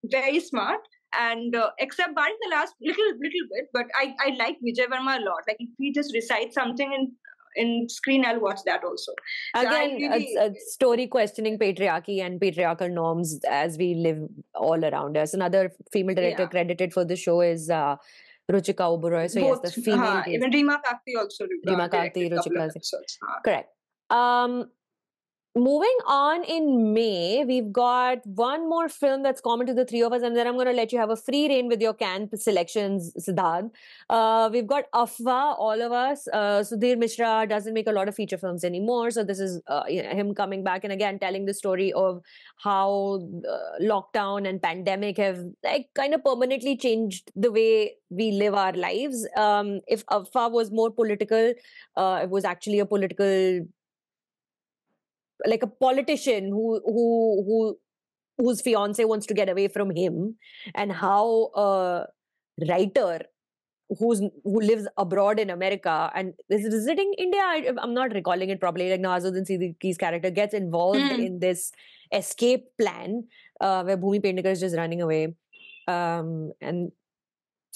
Very smart. And except barring the last little bit, but I like Vijay Varma a lot. Like if he just recites something in screen, I'll watch that also. Again, it's a story questioning patriarchy and patriarchal norms as we live all around us. Another female director credited for the show is Ruchika Oberoi. So yes, the female. Even Reema Kakti also. Reema Kakti, Ruchika. Correct. Moving on, in May, we've got one more film that's common to the three of us, and then I'm going to let you have a free reign with your Cannes selections, Siddhant. We've got Afwaah, all of us. Sudhir Mishra doesn't make a lot of feature films anymore, so this is him coming back and again telling the story of how lockdown and pandemic have kind of permanently changed the way we live our lives. If Afwaah was more political, it was actually a political, like a politician whose fiance wants to get away from him, and how a writer who lives abroad in America and is visiting India, I'm not recalling it properly, like Nawazuddin Siddiqui's character gets involved in this escape plan where Bhumi Pendkar is just running away, and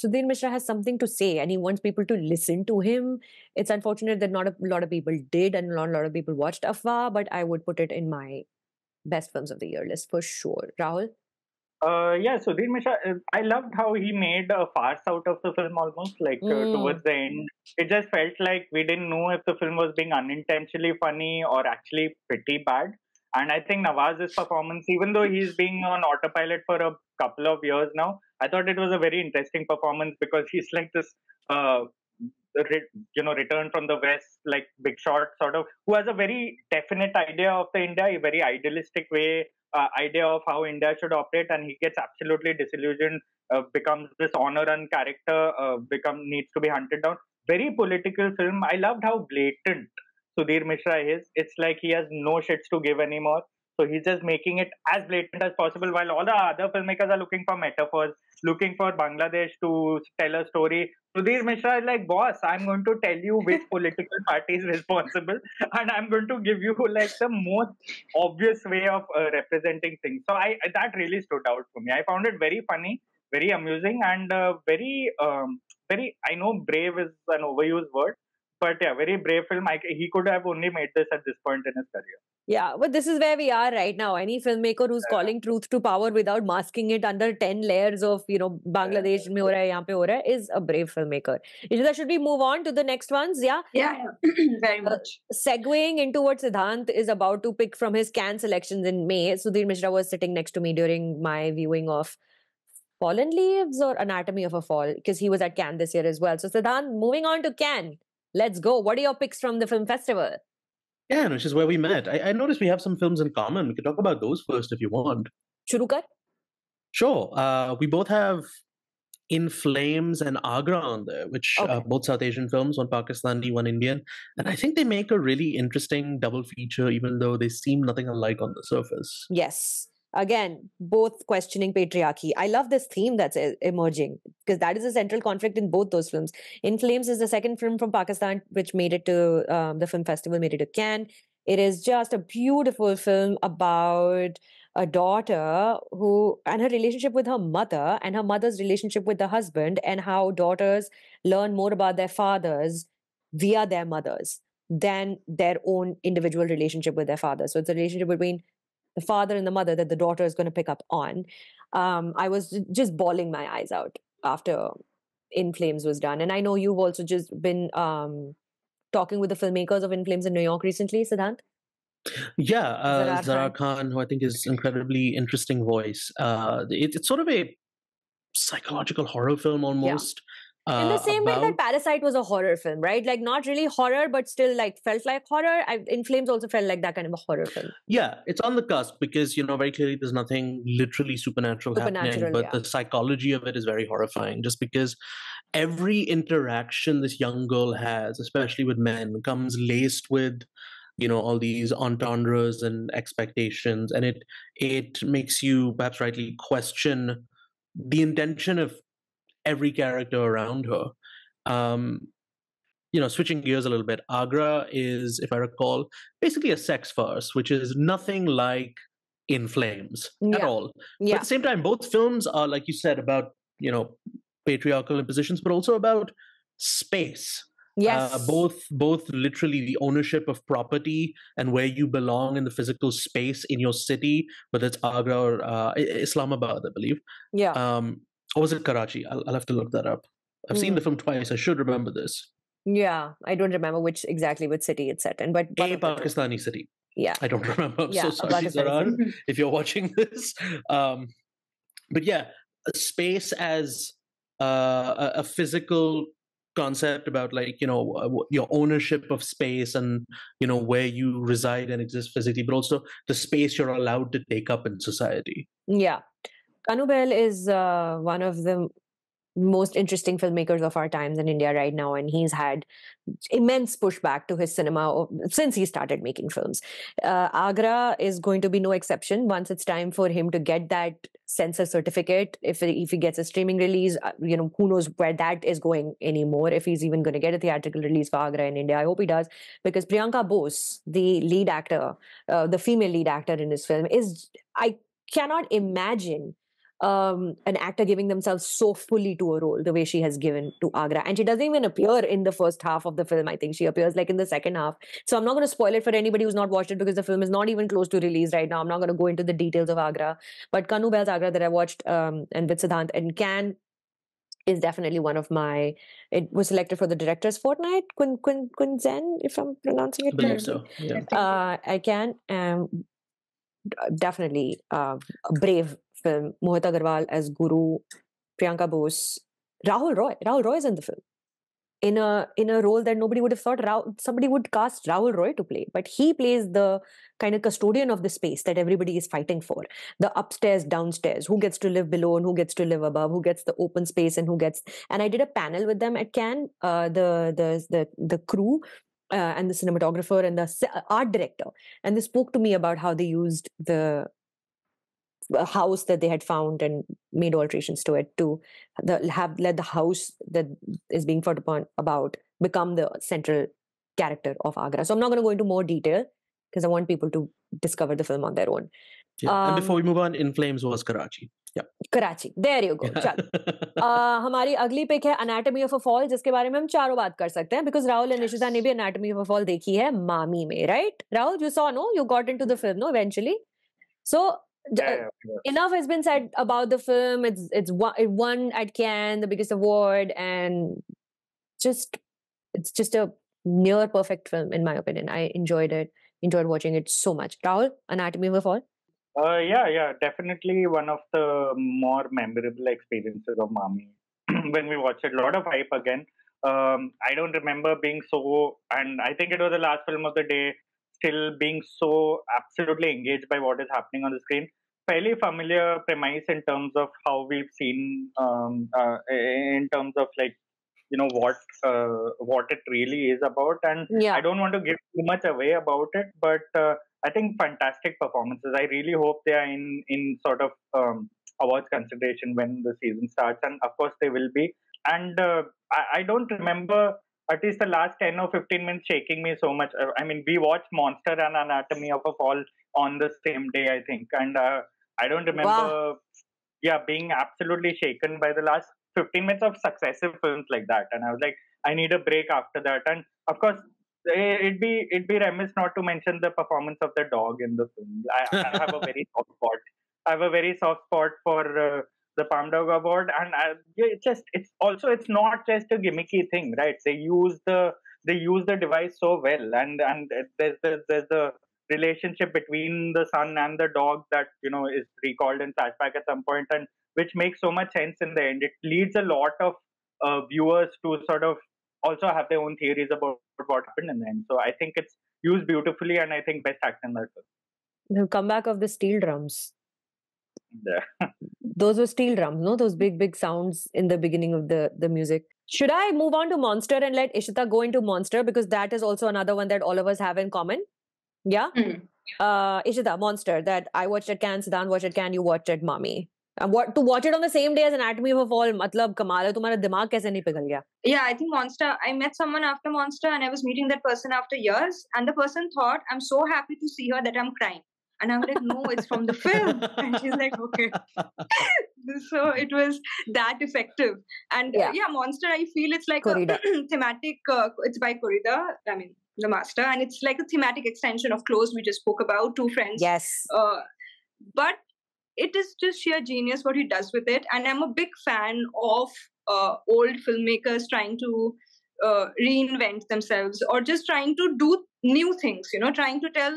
Sudhir Mishra has something to say and he wants people to listen to him. It's unfortunate that not a lot of people did and not a lot of people watched Afwaah, but I would put it in my best films of the year list for sure. Rahul? Sudhir Mishra, I loved how he made a farce out of the film almost, towards the end. It just felt like we didn't know if the film was being unintentionally funny or actually pretty bad. And I think Nawaz's performance, even though he's being on autopilot for a couple of years now, I thought it was a very interesting performance because he's like this, return from the West, like big shot sort of, who has a very definite idea of the India, a very idealistic idea of how India should operate, and he gets absolutely disillusioned, becomes this honor run character, needs to be hunted down. Very political film. I loved how blatant Sudhir Mishra is. It's like he has no shits to give anymore. So he's just making it as blatant as possible, while all the other filmmakers are looking for metaphors, looking for Bangladesh to tell a story. Sudhir Mishra is like, boss, I'm going to tell you which political party is responsible, and I'm going to give you like the most obvious way of representing things. So that really stood out for me. I found it very funny, very amusing, and very, I know brave is an overused word, But yeah, very brave film. He could have only made this at this point in his career. Yeah, but this is where we are right now. Any filmmaker who's calling truth to power without masking it under 10 layers of, Bangladesh mein ho raha hai, yahan pe ho raha hai, is a brave filmmaker. Ishita, should we move on to the next ones? Yeah? Yeah, very much. Segueing into what Siddhant is about to pick from his Cannes selections in May, Sudhir Mishra was sitting next to me during my viewing of Fallen Leaves or Anatomy of a Fall, because he was at Cannes this year as well. So Siddhant, moving on to Cannes. Let's go. What are your picks from the film festival? Yeah, which is where we met. I noticed we have some films in common. We can talk about those first if you want. Shuru kar? Sure. We both have In Flames and Agra on there, which are both South Asian films, one Pakistani, one Indian. And I think they make a really interesting double feature, even though they seem nothing alike on the surface. Yes. Again, both questioning patriarchy. I love this theme that's emerging because that is a central conflict in both those films. In Flames is the second film from Pakistan which made it to the film festival, made it to Cannes. It is just a beautiful film about a daughter and her relationship with her mother and her mother's relationship with the husband, and how daughters learn more about their fathers via their mothers than their own individual relationship with their father. So it's a relationship between the father and the mother that the daughter is going to pick up on. I was just bawling my eyes out after In Flames was done. And I know you've also just been talking with the filmmakers of In Flames in New York recently, Siddhant. Yeah, Zara Khan, who I think is incredibly interesting voice. It's sort of a psychological horror film almost. In the same way that Parasite was a horror film, right? Like not really horror, but still like felt like horror. In Flames also felt like that kind of a horror film. Yeah, it's on the cusp because, very clearly there's nothing literally supernatural happening, but the psychology of it is very horrifying just because every interaction this young girl has, especially with men, comes laced with, all these entendres and expectations. And it makes you perhaps rightly question the intention of every character around her. Switching gears a little bit, Agra is, if I recall, basically a sex farce, which is nothing like In Flames at all. But at the same time, both films are, like you said, about, patriarchal impositions, but also about space. Yes. Both literally the ownership of property and where you belong in the physical space in your city, whether it's Agra or Islamabad, I believe. Yeah. Or was it Karachi? I'll have to look that up. I've seen the film twice. I should remember this. Yeah, I don't remember which city it's set in, but a Pakistani city. Yeah, I don't remember. I'm so sorry, Zarar, if you're watching this. But yeah, space as a physical concept about your ownership of space and where you reside and exist physically, but also the space you're allowed to take up in society. Yeah. Kanu Behl is one of the most interesting filmmakers of our times in India right now, and he's had immense pushback to his cinema since he started making films. Agra is going to be no exception once it's time for him to get that censor certificate. If he gets a streaming release, who knows where that is going anymore, if he's even going to get a theatrical release for Agra in India. I hope he does, because Priyanka Bose, the lead actor, the female lead actor in this film, I cannot imagine an actor giving themselves so fully to a role the way she has given to Agra. And she doesn't even appear in the first half of the film. I think she appears in the second half. So I'm not going to spoil it for anybody who's not watched it, because the film is not even close to release right now. I'm not going to go into the details of Agra. But Kanu Behl's Agra that I watched and with Siddhant in Cannes is definitely one of my... It was selected for the Director's Fortnight, Kun Zen, if I'm pronouncing it correctly. So, yeah. I can. Definitely a brave film. Mohit Agarwal as Guru, Priyanka Bose, Rahul Roy is in the film in a role that nobody would have thought somebody would cast Rahul Roy to play, but he plays the kind of custodian of the space that everybody is fighting for, the upstairs, downstairs, who gets to live below and who gets to live above, who gets the open space and who gets... And I did a panel with them at Cannes, the crew and the cinematographer and the art director, and they spoke to me about how they used the house that they had found and made alterations to it to let the house that is being fought upon about become the central character of Agra. So I'm not going to go into more detail because I want people to discover the film on their own. Yeah. And before we move on, In Flames was Karachi. Karachi. There you go. चल. हमारी अगली pick है Anatomy of a Fall, जिसके बारे में हम चारों बात कर सकते हैं because Rahul and Ishita ने भी Anatomy of a Fall देखी है मामी में, right? Rahul, you saw, no? You got into the film, no? Eventually. So enough has been said about the film. It won at Cannes the biggest award, and it's just a near perfect film in my opinion. I enjoyed it. Enjoyed watching it so much. Rahul, Anatomy of a Fall. Yeah, definitely one of the more memorable experiences of Mami. When we watched it, a lot of hype again. I don't remember being so, and I think it was the last film of the day, still being so absolutely engaged by what is happening on the screen. Fairly familiar premise in terms of how we've seen, in terms of what it really is about. And I don't want to give too much away about it, but I think fantastic performances. I really hope they are in sort of awards consideration when the season starts, and of course they will be. And I don't remember at least the last 10 or 15 minutes shaking me so much. I mean, we watched Monster and Anatomy of a Fall on the same day, I think, and I don't remember being absolutely shaken by the last 15 minutes of successive films like that. And I was like, I need a break after that. And of course, it'd be remiss not to mention the performance of the dog in the film. I have a very soft spot. I have a very soft spot for the Palm Dog Award, and it's not just a gimmicky thing, right? They use the device so well, and there's the relationship between the son and the dog that is recalled in flashback at some point, and which makes so much sense in the end. It leads a lot of viewers to sort of also have their own theories about what happened in the end. So I think it's used beautifully, and I think best actor in that film. The comeback of the steel drums. Yeah. Those were steel drums, no? Those big sounds in the beginning of the music. Should I move on to Monster and let Ishita go into Monster, because that is also another one that all of us have in common? Yeah? Ishita, Monster, that I watched at Cannes, Siddhant watched at Cannes, you watched at Mami. To watch it on the same day as Anatomy of a Fall, matlab kamal hai, tumhara dimag kaise nahi pighal gaya? Yeah, I think Monster, I met someone after Monster and I was meeting that person after years, and the person thought, I'm so happy to see her that I'm crying. And I'm like, no, it's from the film. And she's like, okay. So it was that effective. And Monster, I feel it's like a thematic, it's by Korida, I mean, the master, and it's like a thematic extension of Close we just spoke about, two friends. Yes. But it is just sheer genius what he does with it. And I'm a big fan of old filmmakers trying to reinvent themselves, or just trying to do new things, trying to tell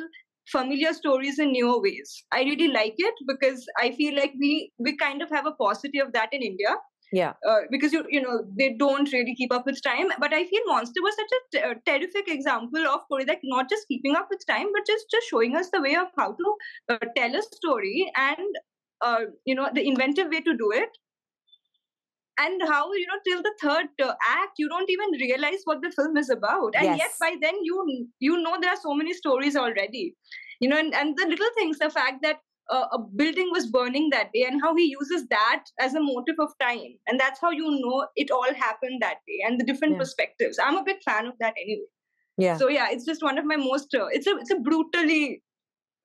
familiar stories in newer ways. I really like it because I feel like we kind of have a paucity of that in India. Yeah. Because they don't really keep up with time. But I feel Monster was such a terrific example of Korida not just keeping up with time, but just showing us the way of how to tell a story, and the inventive way to do it. And how, till the third act, you don't even realize what the film is about. And yet by then, you know there are so many stories already. And the little things, the fact that a building was burning that day, and how he uses that as a motive of time. And that's how it all happened that day, and the different perspectives. I'm a big fan of that anyway. Yeah. So it's just one of my most, it's a brutally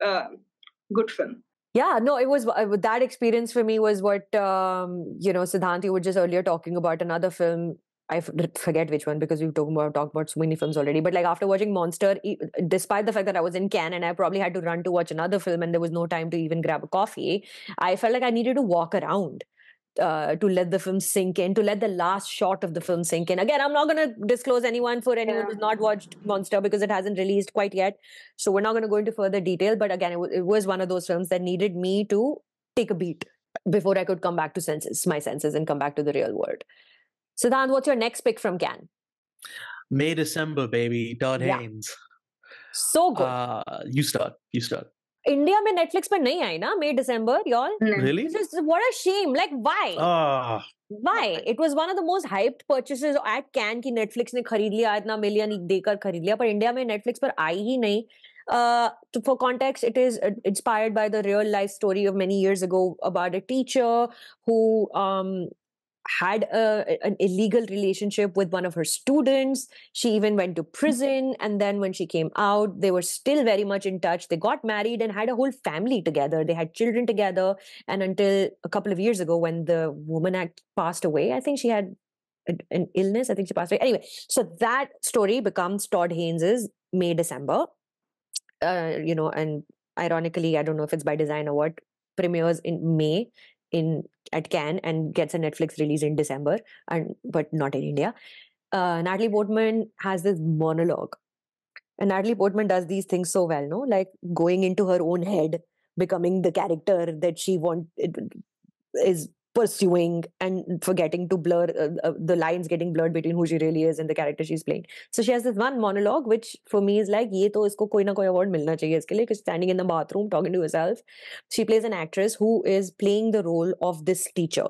good film. Yeah, no, it was that experience for me was what Siddhant, you were just earlier talking about another film. I forget which one, because we've talked about so many films already. But like after watching Monster, despite the fact that I was in Cannes and I probably had to run to watch another film and there was no time to even grab a coffee, I felt like I needed to walk around to let the film sink in, to let the last shot of the film sink in. Again, I'm not going to disclose anyone who's not watched Monster, because it hasn't released quite yet. So we're not going to go into further detail. But again, it was one of those films that needed me to take a beat before I could come back to my senses and come back to the real world. Siddhant, what's your next pick from Cannes? May December, baby. Todd Haynes. So good. You start. India में Netflix पर नहीं आई ना May December, y'all. Really? What a shame. Like, why? Why? It was one of the most hyped purchases at Cannes कि Netflix ने खरीद लिया, इतना million देकर खरीद लिया, पर India में Netflix पर आई ही नहीं. For context, it is inspired by the real life story of many years ago about a teacher who had an illegal relationship with one of her students. She even went to prison. And then when she came out, they were still very much in touch. They got married and had a whole family together. They had children together. And until a couple of years ago, when the woman passed away, I think she had an illness. I think she passed away. Anyway, so that story becomes Todd Haynes's May, December. And ironically, I don't know if it's by design or what, premieres in May at Cannes and gets a Netflix release in December, but not in India. Natalie Portman has this monologue, and Natalie Portman does these things so well, no? Like going into her own head, becoming the character that she is pursuing, and forgetting to blur the lines, getting blurred between who she really is and the character she's playing. So she has this one monologue, which for me is like, ye to isko koi na koi award milna chahiye iske liye, because standing in the bathroom talking to herself. She plays an actress who is playing the role of this teacher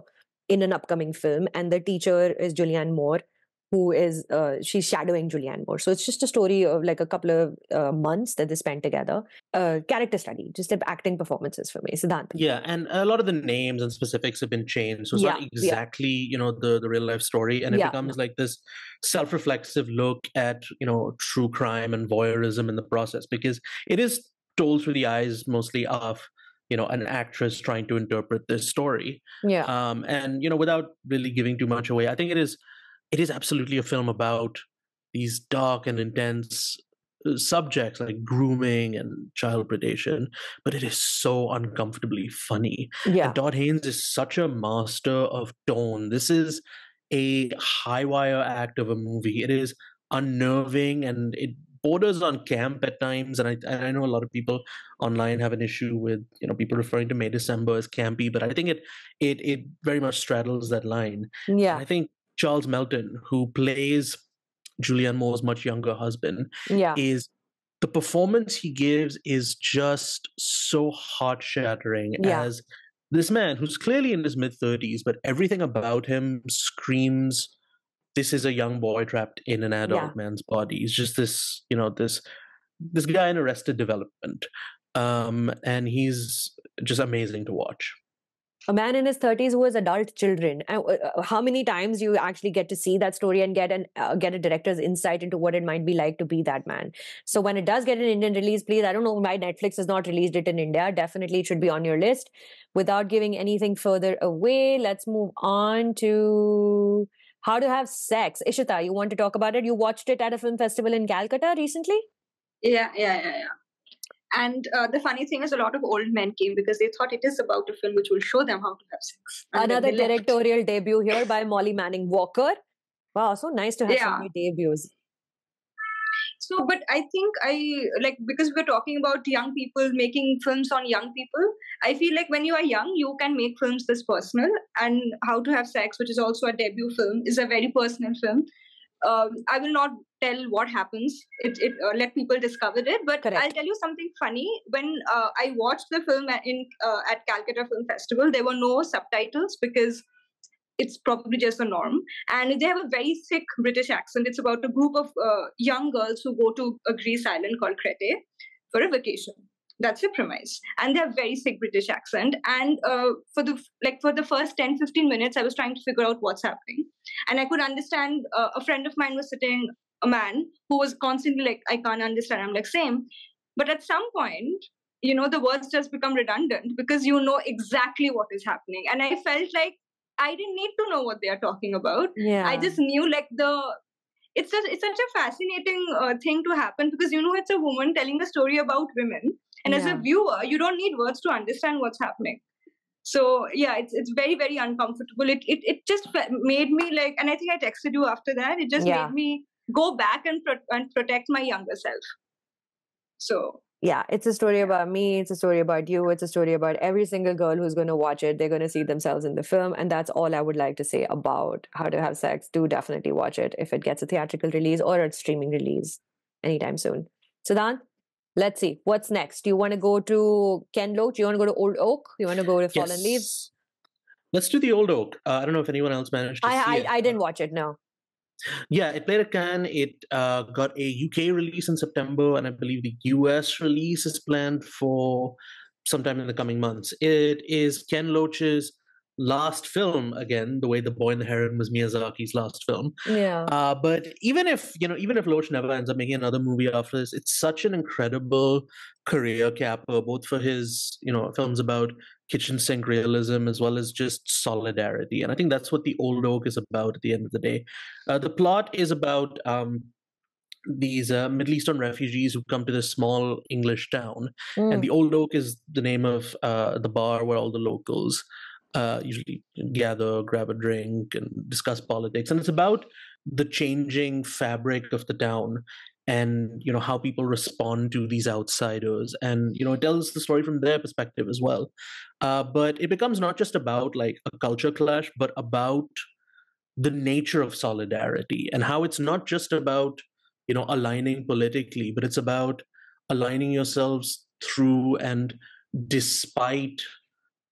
in an upcoming film, and the teacher is Julianne Moore, who is she's shadowing Julianne Moore. So it's just a story of like a couple of months that they spent together. Character study, just acting performances for me. Siddhant. Yeah, and a lot of the names and specifics have been changed. So it's not exactly, the real life story. And it becomes like this self-reflexive look at, true crime and voyeurism in the process, because it is told through the eyes mostly of an actress trying to interpret this story. And without really giving too much away, I think it is absolutely a film about these dark and intense subjects like grooming and child predation, but it is so uncomfortably funny. And Todd Haynes is such a master of tone. This is a high wire act of a movie. It is unnerving and it borders on camp at times. And I know a lot of people online have an issue with people referring to May December as campy, but I think it very much straddles that line. And I think Charles Melton, who plays Julianne Moore's much younger husband, is the performance he gives is just so heart-shattering as this man who's clearly in his mid-30s, but everything about him screams, this is a young boy trapped in an adult man's body. He's just this, this guy in Arrested Development. And he's just amazing to watch. A man in his 30s who has adult children. How many times you actually get to see that story and get a director's insight into what it might be like to be that man. So when it does get an Indian release, please, I don't know why Netflix has not released it in India. Definitely it should be on your list. Without giving anything further away, let's move on to How to Have Sex. Ishita, you want to talk about it? You watched it at a film festival in Calcutta recently? Yeah. And the funny thing is, a lot of old men came because they thought it is about a film which will show them how to have sex. And another directorial debut here by Molly Manning Walker. Wow, so nice to have so many debuts. So, but I think because we're talking about young people making films on young people, I feel like when you are young, you can make films this personal. And How to Have Sex, which is also a debut film, is a very personal film. I will not tell what happens. Let people discover it. But I'll tell you something funny. When I watched the film at Calcutta Film Festival, there were no subtitles because it's probably just the norm. And they have a very thick British accent. It's about a group of young girls who go to a Greece island called Crete for a vacation. That's the premise. And they have very thick British accent. And for the first 10-15 minutes, I was trying to figure out what's happening. And I could understand, a friend of mine was sitting, a man, who was constantly like, I can't understand. I'm like, same. But at some point, the words just become redundant because you know exactly what is happening. And I felt like I didn't need to know what they are talking about. I just knew it's such a fascinating thing to happen because, it's a woman telling a story about women. And as a viewer, you don't need words to understand what's happening. So, it's very, very uncomfortable. It just made me and I think I texted you after that. It just made me go back and protect my younger self. So... yeah, it's a story about me. It's a story about you. It's a story about every single girl who's going to watch it. They're going to see themselves in the film. And that's all I would like to say about How to Have Sex. Do definitely watch it if it gets a theatrical release or a streaming release anytime soon. Siddhant, let's see. What's next? Do you want to go to Ken Loach? Do you want to go to Old Oak? You want to go to Fallen Leaves? Let's do the Old Oak. I don't know if anyone else managed to see it. I didn't watch it, no. Yeah, it played at Cannes. It got a UK release in September, and I believe the US release is planned for sometime in the coming months. It is Ken Loach's last film again, the way The Boy and the Heron was Miyazaki's last film. Yeah. But even if Loach never ends up making another movie after this, it's such an incredible career capper, both for his films about kitchen sink realism as well as just solidarity. And I think that's what The Old Oak is about at the end of the day. The plot is about these Middle Eastern refugees who come to this small English town, and the Old Oak is the name of the bar where all the locals usually gather, grab a drink, and discuss politics. And it's about the changing fabric of the town, and how people respond to these outsiders, and it tells the story from their perspective as well. But it becomes not just about like a culture clash, but about the nature of solidarity and how it's not just about aligning politically, but it's about aligning yourselves through and despite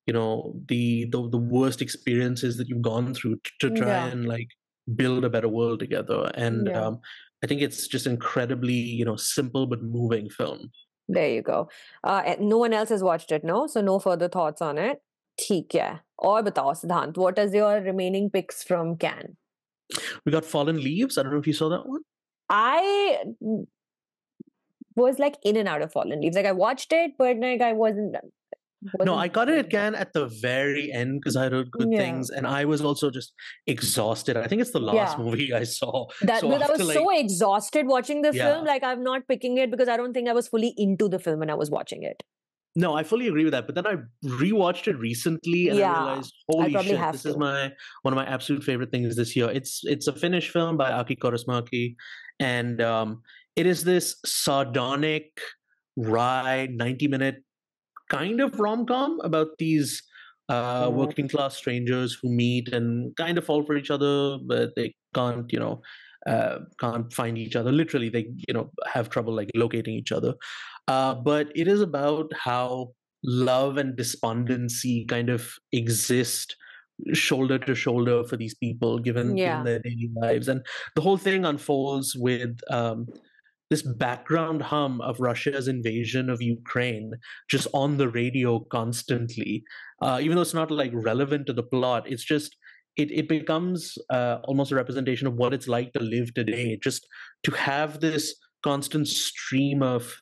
the worst experiences that you've gone through to try and like build a better world together. And I think it's just incredibly simple but moving film. There you go. No one else has watched it, no? So no further thoughts on it. ठीक है. और बताओ Siddhant, what is your remaining picks from Cannes? We got Fallen Leaves. I don't know if you saw that one. I was like in and out of Fallen Leaves. Like I watched it, but like I wasn't. No, I got it at Cannes at the very end because I heard good things, and I was also just exhausted. I think it's the last movie I saw. I was so exhausted watching the film. Like I'm not picking it because I don't think I was fully into the film when I was watching it. No, I fully agree with that. But then I rewatched it recently, and I realized, holy shit, this is one of my absolute favorite things this year. It's a Finnish film by Aki Kaurismäki, and it is this sardonic, wry, 90-minute kind of rom-com about these working class strangers who meet and kind of fall for each other, but they can't find each other. Literally, they have trouble like locating each other. But it is about how love and despondency kind of exist shoulder to shoulder for these people given their daily lives, and the whole thing unfolds with this background hum of Russia's invasion of Ukraine just on the radio constantly. Even though it's not like relevant to the plot, it's just it becomes almost a representation of what it's like to live today. Just to have this constant stream of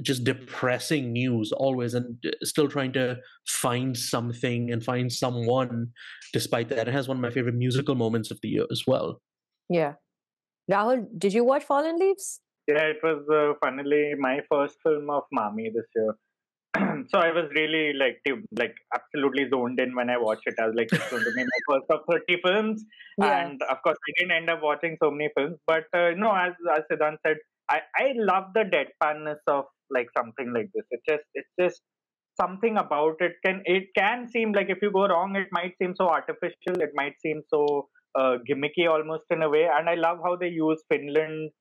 just depressing news always, and still trying to find something and find someone despite that. It has one of my favorite musical moments of the year as well. Yeah. Rahul, did you watch Fallen Leaves? Yeah, it was funnily my first film of Mami this year. So I was really like absolutely zoned in when I watched it. I was like, it's going to be my first of 30 films. And of course, I didn't end up watching so many films. But no, as Siddhant said, I love the deadpanness of like something like this. It's just something about it. It can seem like if you go wrong, it might seem so artificial. It might seem so gimmicky almost in a way. And I love how they use Finland,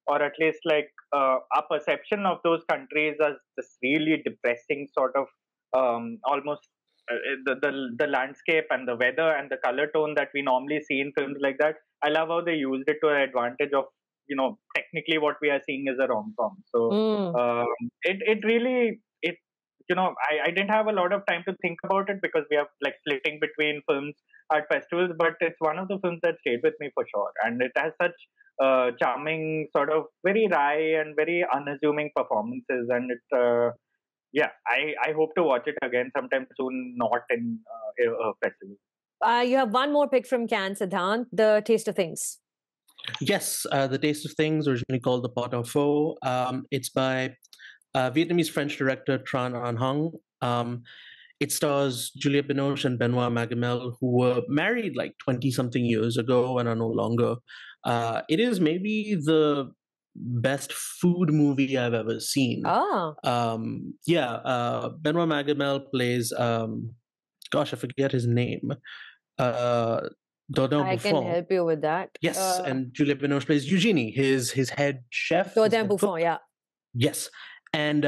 or at least like our perception of those countries as this really depressing sort of almost the landscape and the weather and the color tone that we normally see in films like that. I love how they used it to an advantage of, technically what we are seeing is a rom-com. So it really, I didn't have a lot of time to think about it because we are like splitting between films at festivals, but it's one of the films that stayed with me for sure. And it has such charming, sort of very wry and very unassuming performances. And it, I hope to watch it again sometime soon, not in a festival. You have one more pick from Cannes, Siddhant, The Taste of Things. Yes, The Taste of Things, originally called The Pot au Feu. It's by Vietnamese-French director Tran Anh Hung. It stars Juliette Binoche and Benoit Magimel, who were married like 20-something years ago and are no longer. It is maybe the best food movie I've ever seen. Oh. Benoit Magimel plays, I forget his name. Dodin I Buffon. can help you with that. Yes, and Juliette Binoche plays Eugenie, his head chef. Dodin Buffon, yeah. Yes. And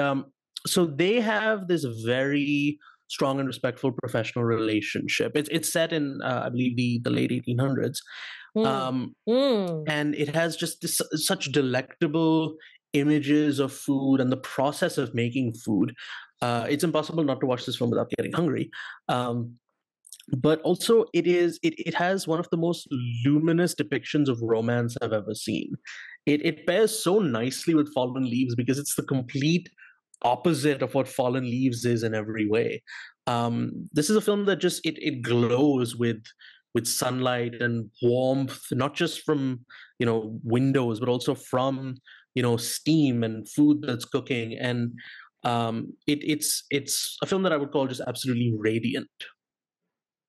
so they have this very strong and respectful professional relationship. It's set in, I believe, the late 1800s. And it has just such delectable images of food and the process of making food. It's impossible not to watch this film without getting hungry. but also it has one of the most luminous depictions of romance I've ever seen. It pairs so nicely with Fallen Leaves because it's the complete opposite of what Fallen Leaves is in every way. This is a film that just it glows with sunlight and warmth, not just from windows, but also from steam and food that's cooking, and it's a film that I would call just absolutely radiant.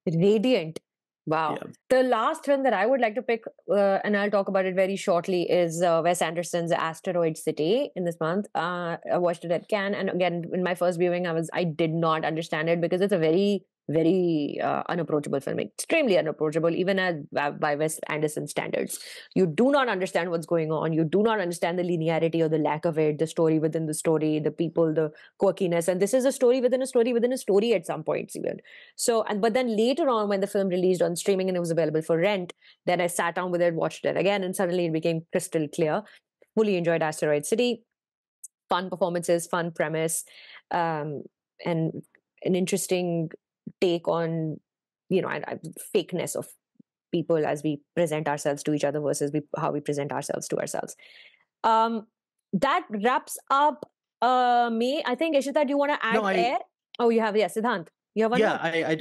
Radiant. Wow. Yeah. The last film that I would like to pick, and I'll talk about it very shortly, is Wes Anderson's Asteroid City in this month. I watched it at Cannes, and again, in my first viewing, I did not understand it because it's a very, very unapproachable film, extremely unapproachable, even by Wes Anderson standards. You do not understand what's going on. You do not understand the linearity or the lack of it, the story within the story, the people, the quirkiness. And this is a story within a story within a story at some points even. So, but then later on, when the film released on streaming and it was available for rent, then I sat down with it, watched it again, and suddenly it became crystal clear. Fully enjoyed Asteroid City. Fun performances, fun premise, and an interesting take on fakeness of people as we present ourselves to each other versus how we present ourselves to ourselves. That wraps up May. I think, Ishita, do you want to add air? Oh, you have, Siddhant. You have one more?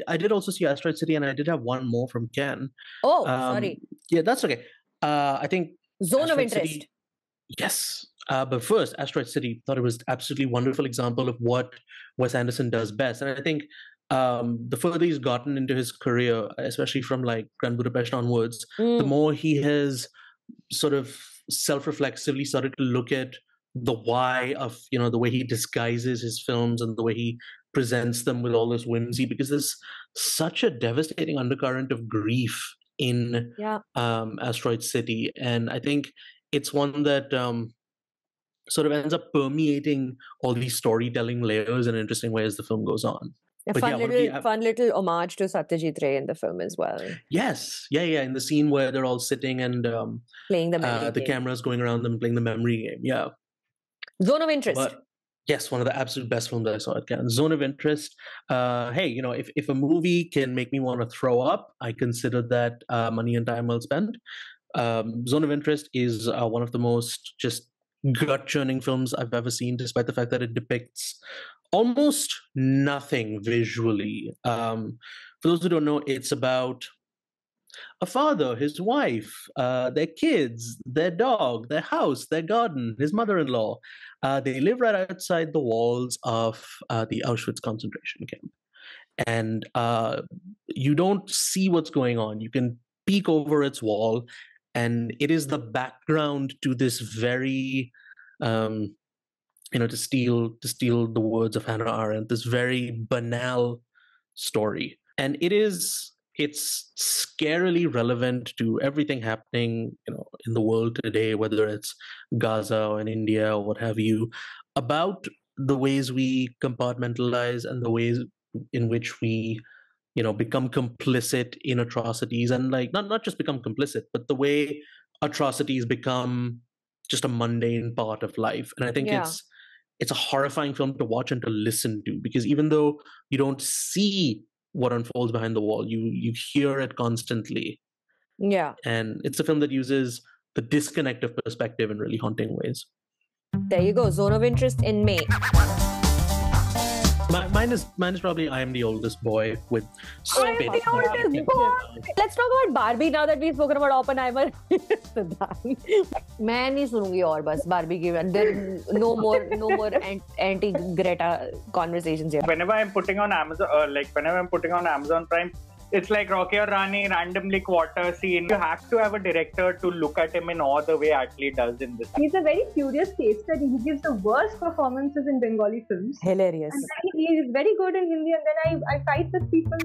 I did also see Asteroid City, and I did have one more from Ken. Oh, sorry. Yeah, that's okay. I think Zone of Interest. City, yes. But first, Asteroid City, thought it was absolutely wonderful example of what Wes Anderson does best. And I think the further he's gotten into his career, especially from like Grand Budapest onwards, the more he has sort of self-reflexively started to look at the why of the way he disguises his films and the way he presents them with all this whimsy, because there's such a devastating undercurrent of grief in Asteroid City, and I think it's one that sort of ends up permeating all these storytelling layers in an interesting way as the film goes on. A fun little homage to Satyajit Ray in the film as well. Yes, in the scene where they're all sitting and playing the memory the game. Camera's going around them playing the memory game. Yeah. Zone of Interest. But, yes, one of the absolute best films that I saw at Cannes. Zone of Interest. Hey, if a movie can make me want to throw up, I consider that money and time well spent. Zone of Interest is one of the most just gut-churning films I've ever seen, despite the fact that it depicts almost nothing visually. For those who don't know, it's about a father, his wife, their kids, their dog, their house, their garden, his mother-in-law. They live right outside the walls of the Auschwitz concentration camp. And you don't see what's going on. You can peek over its wall, and it is the background to this very to steal the words of Hannah Arendt, this very banal story. And it's scarily relevant to everything happening, in the world today, whether it's Gaza or in India or what have you, about the ways we compartmentalize and the ways in which we, become complicit in atrocities, and like not just become complicit, but the way atrocities become just a mundane part of life. And I think it's a horrifying film to watch and to listen to, because even though you don't see what unfolds behind the wall, you hear it constantly. Yeah. And it's a film that uses the disconnect of perspective in really haunting ways. There you go. Zone of Interest in May. Mine is probably I Am the Oldest Boy with I Am the Oldest Boy. Let's talk about Barbie now that we've spoken about Oppenheimer. मैं नहीं सुनूंगी और बस Barbie की. No more anti-Greta conversations here. Whenever I'm putting on Amazon Prime, it's like Rocky or Rani, randomly quarter scene. You have to have a director to look at him in awe the way Atlee does in this. He's a very curious case study. He gives the worst performances in Bengali films. Hilarious. And then he is very good in Hindi, and then I fight with people.